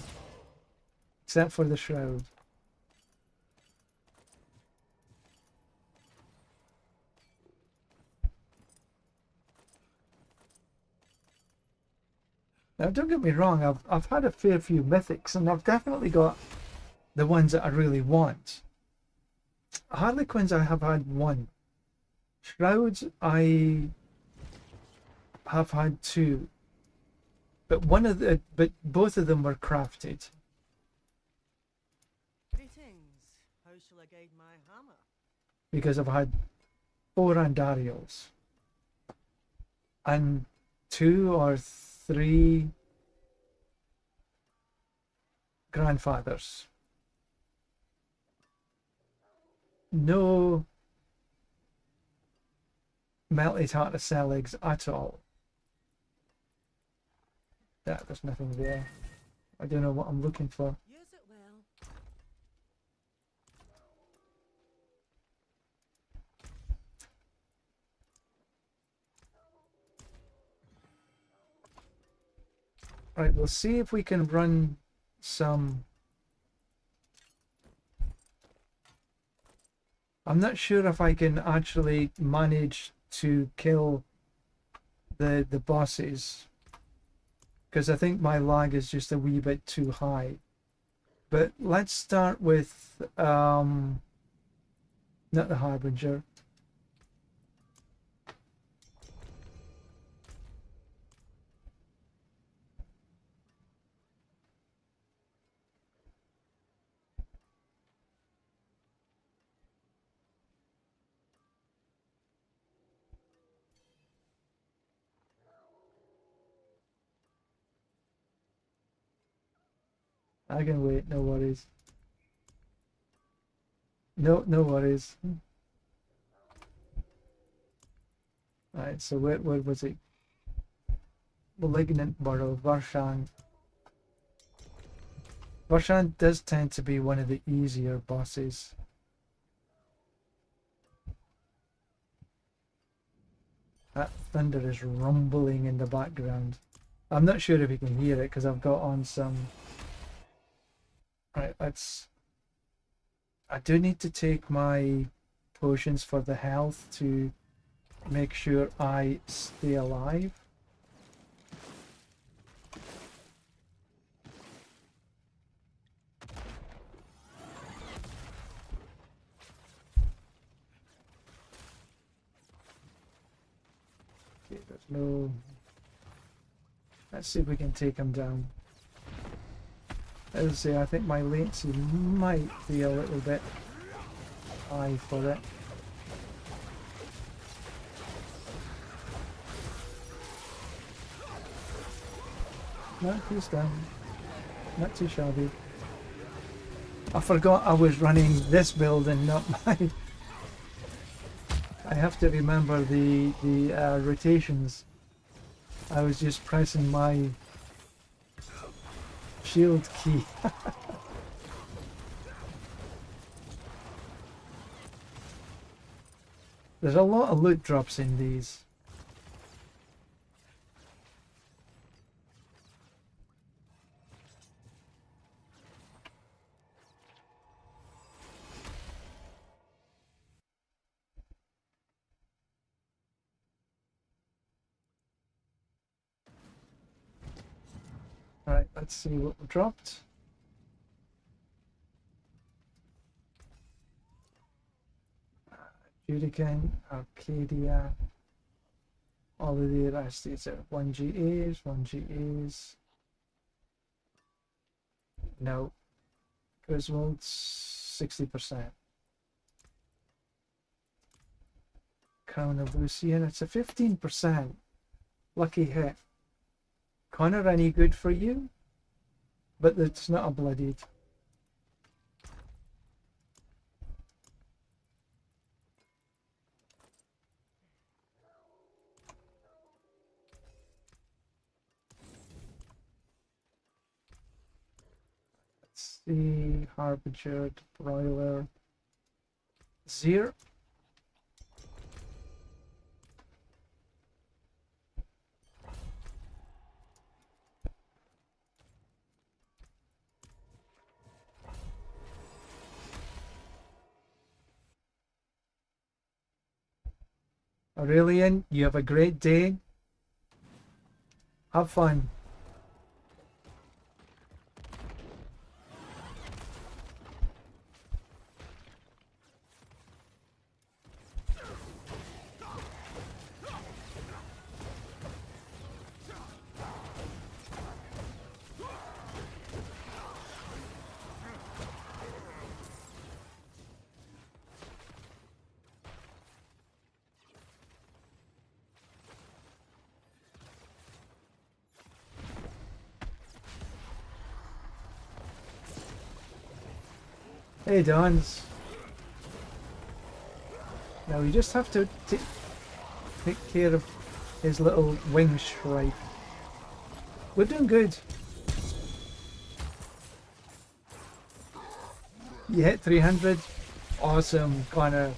[SPEAKER 1] except for the Shroud. Now, don't get me wrong, I've had a fair few mythics, and I've definitely got the ones that I really want. Harlequins, I have had 1. Shrouds, I have had 2. But both of them were crafted.
[SPEAKER 2] Greetings. How shall I guide my hammer?
[SPEAKER 1] Because I've had 4 Andariels. And 2 or 3 grandfathers. No melted heart of Selig at all. Yeah, there's nothing there. I don't know what I'm looking for.
[SPEAKER 2] Use it well.
[SPEAKER 1] Right, we'll see if we can run some. I'm not sure if I can actually manage to kill the bosses, because I think my lag is just a wee bit too high. But let's start with not the Harbinger. I can wait, no worries. No worries. Alright, so where was it? Malignant Burrow, Varshan. Varshan does tend to be one of the easier bosses. That thunder is rumbling in the background. I'm not sure if you can hear it because I've got on some Right, let's... I do need to take my potions for the health to make sure I stay alive. Okay, there's no... Let's see if we can take him down. As I say, I think my latency might be a little bit high for it. No, he's down. Not too shabby. I forgot I was running this build and not mine. I have to remember the rotations. I was just pressing my shield key. There's a lot of loot drops in these. Alright, let's see what we dropped. Judican, Arcadia, all of the rest. These are 1GAs, 1GAs. No. Griswold, 60%. Crown of Lucian, it's a 15%. Lucky hit. Connor, any good for you? But it's not a bloodied. Let's see, Harbinger, Broiler, Zir. Aurelian, you have a great day. Have fun. Hey, Dons. Now we just have to take care of his little wing stripe. We're doing good. You hit 300. Awesome, Connor.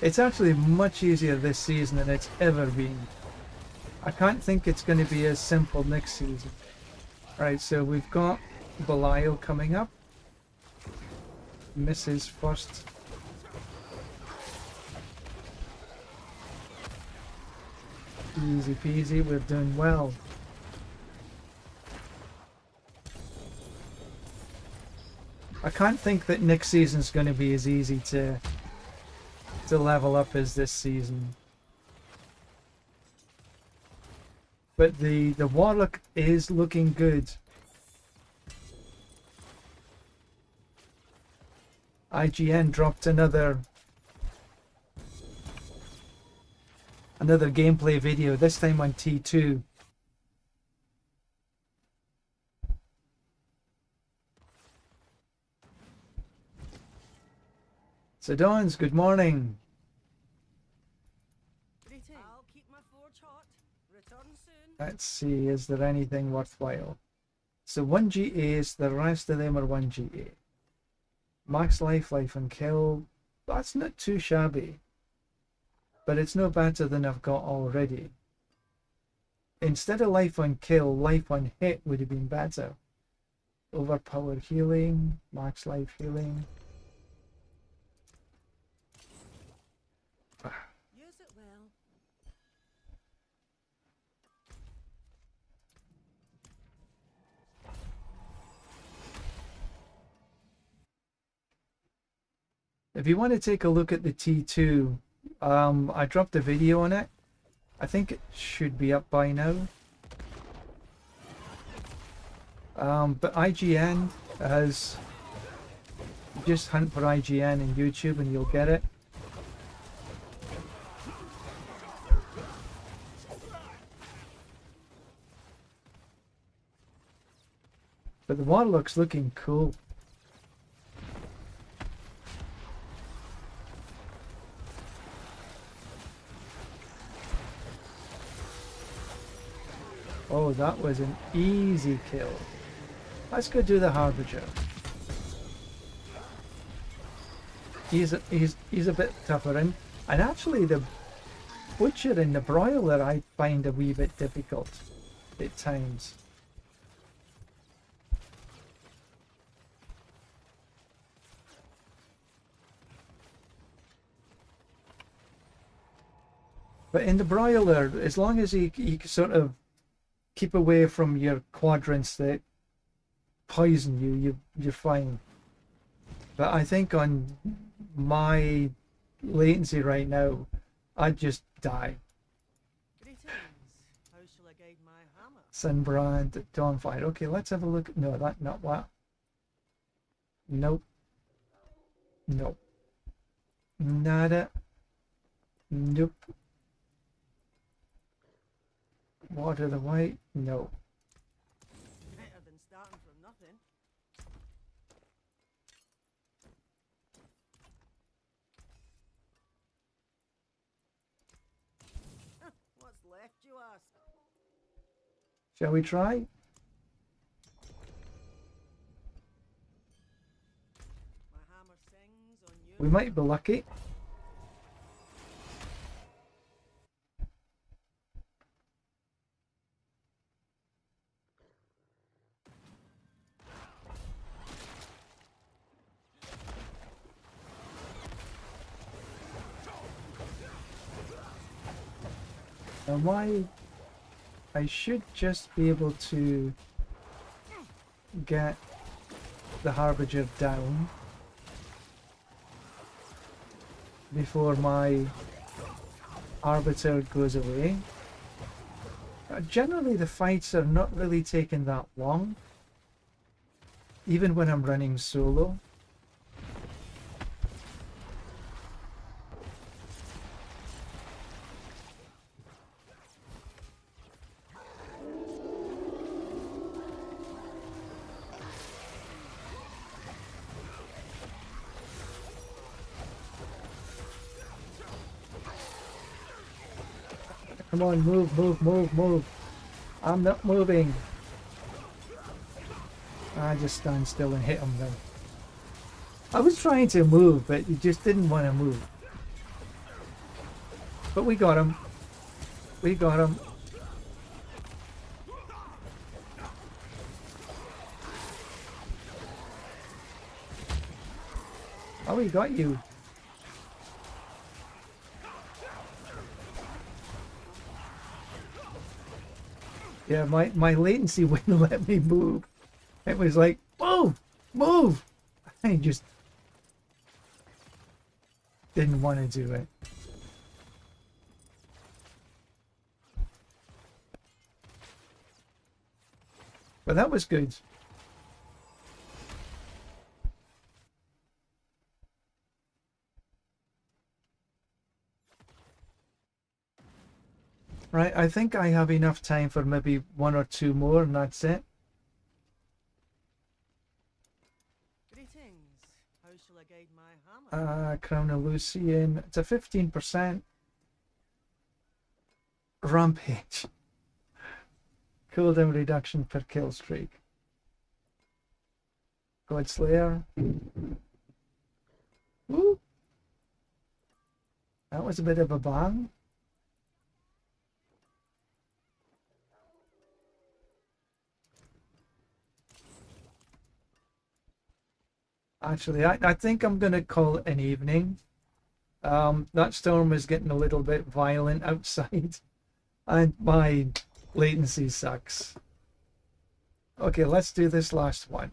[SPEAKER 1] It's actually much easier this season than it's ever been. I can't think it's going to be as simple next season. Right, so we've got Belial coming up. Misses first. Easy peasy, we're doing well. I can't think that next season's going to be as easy to level up as this season. But the Warlock is looking good. IGN dropped another gameplay video, this time on T2. Sedons, good morning.
[SPEAKER 2] I'll keep my forge hot. Return soon.
[SPEAKER 1] Let's see, is there anything worthwhile? So 1GAs, the rest of them are 1GA. Max life, life and kill, that's not too shabby. But it's no better than I've got already. Instead of life on kill, life on hit would have been better. overpower healing, max life healing.
[SPEAKER 2] Use it well.
[SPEAKER 1] If you want to take a look at the T2, I dropped a video on it. I think it should be up by now. But IGN has... Just hunt for IGN in YouTube and you'll get it. But the Warlock's looking cool. Oh, that was an easy kill. Let's go do the Harbinger. He's a bit tougher, and actually the Butcher and the Broiler I find a wee bit difficult at times. But in the Broiler, as long as you sort of keep away from your quadrants that poison you, you're fine. But I think on my latency right now, I'd just die.
[SPEAKER 2] Greetings. How shall I guide my hammer?
[SPEAKER 1] Sunbrand, Dawnfire. Okay, let's have a look. No, that not what. Nope. Nope. Nada. Nope. Water the White. No.
[SPEAKER 2] Better than starting from nothing. What's left, you ask?
[SPEAKER 1] Shall we try?
[SPEAKER 2] My hammer sings on you.
[SPEAKER 1] We might be lucky. And why I should just be able to get the Harbinger down before my Arbiter goes away. Generally the fights are not really taking that long, even when I'm running solo. Come on, move, move, move, move. I'm not moving. I just stand still and hit him then. I was trying to move, but he just didn't want to move. But we got him. We got him. Oh, we got you. Yeah, my latency wouldn't let me move. It was like, move, move. I just didn't want to do it. But that was good. Right, I think I have enough time for maybe one or two more, and that's it.
[SPEAKER 2] Greetings. How shall I guide my hammer?
[SPEAKER 1] Crown of Lucian. It's a 15% rampage. Cooldown reduction per kill streak. Godslayer. Woo! That was a bit of a bang. Actually, I think I'm going to call it an evening. That storm is getting a little bit violent outside, and my latency sucks. Okay, let's do this last one.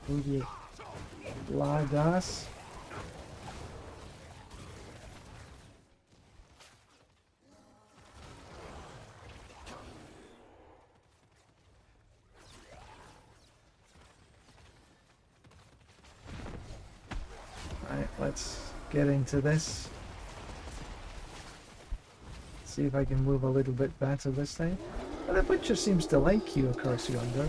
[SPEAKER 1] Who do you lag us? Alright, let's get into this. See if I can move a little bit better this time. Well, the butcher seems to like you across yonder.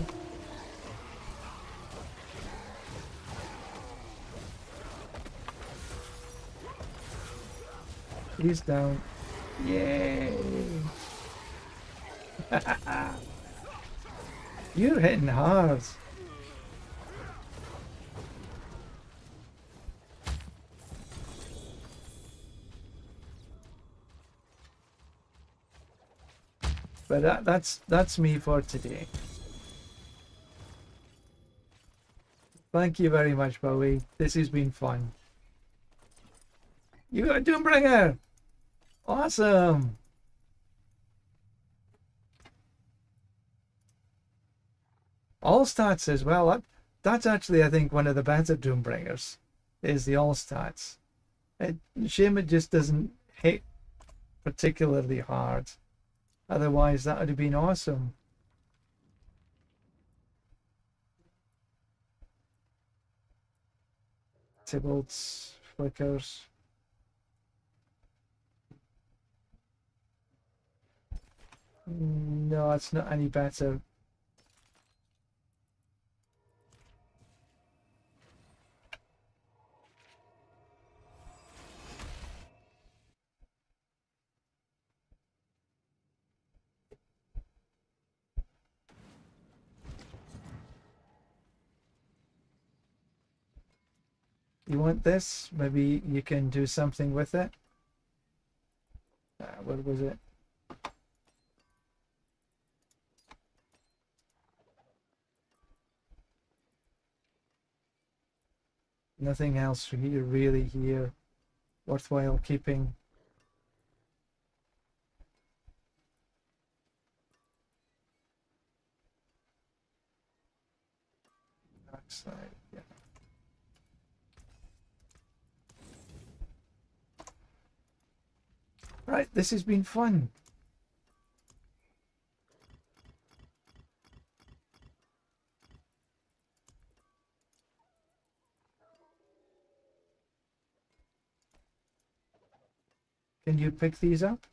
[SPEAKER 1] He's down. Yay! You're hitting hard. But that's me for today. Thank you very much, Bowie. This has been fun. You got a Doombringer! Awesome! All stats as well. That's actually, I think, one of the better Doombringers, is the all stats. Shame it just doesn't hit particularly hard. Otherwise, that would have been awesome. Tybalt's flickers. No, it's not any better. You want this? Maybe you can do something with it. What was it? Nothing else here, really here worthwhile keeping. Backside, yeah. Right, this has been fun. Can you pick these up?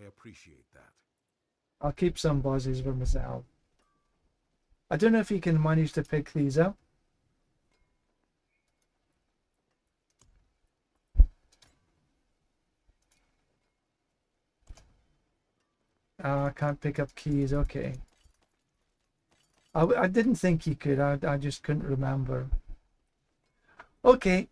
[SPEAKER 3] I appreciate that.
[SPEAKER 1] I'll keep some bosses for myself. I don't know if you can manage to pick these up. I can't pick up keys, okay. I didn't think you could, I just couldn't remember. Okay,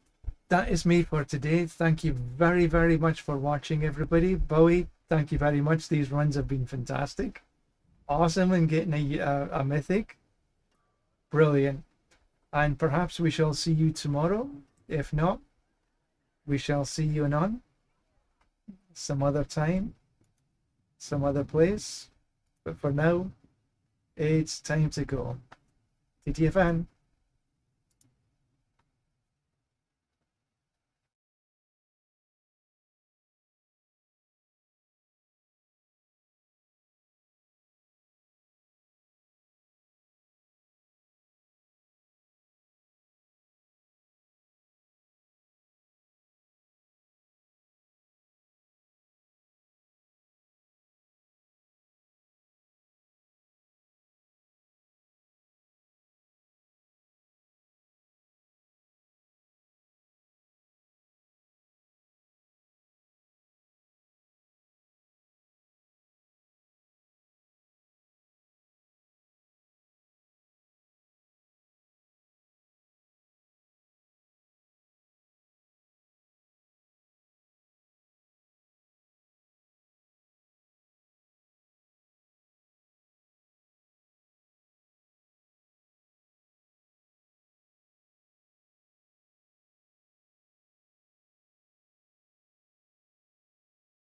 [SPEAKER 1] that is me for today. Thank you very, very much for watching, everybody. Bowie, thank you very much. These runs have been fantastic. Awesome, and getting a mythic. Brilliant. And perhaps we shall see you tomorrow. If not, we shall see you anon some other time, some other place. But for now, it's time to go. TTFN.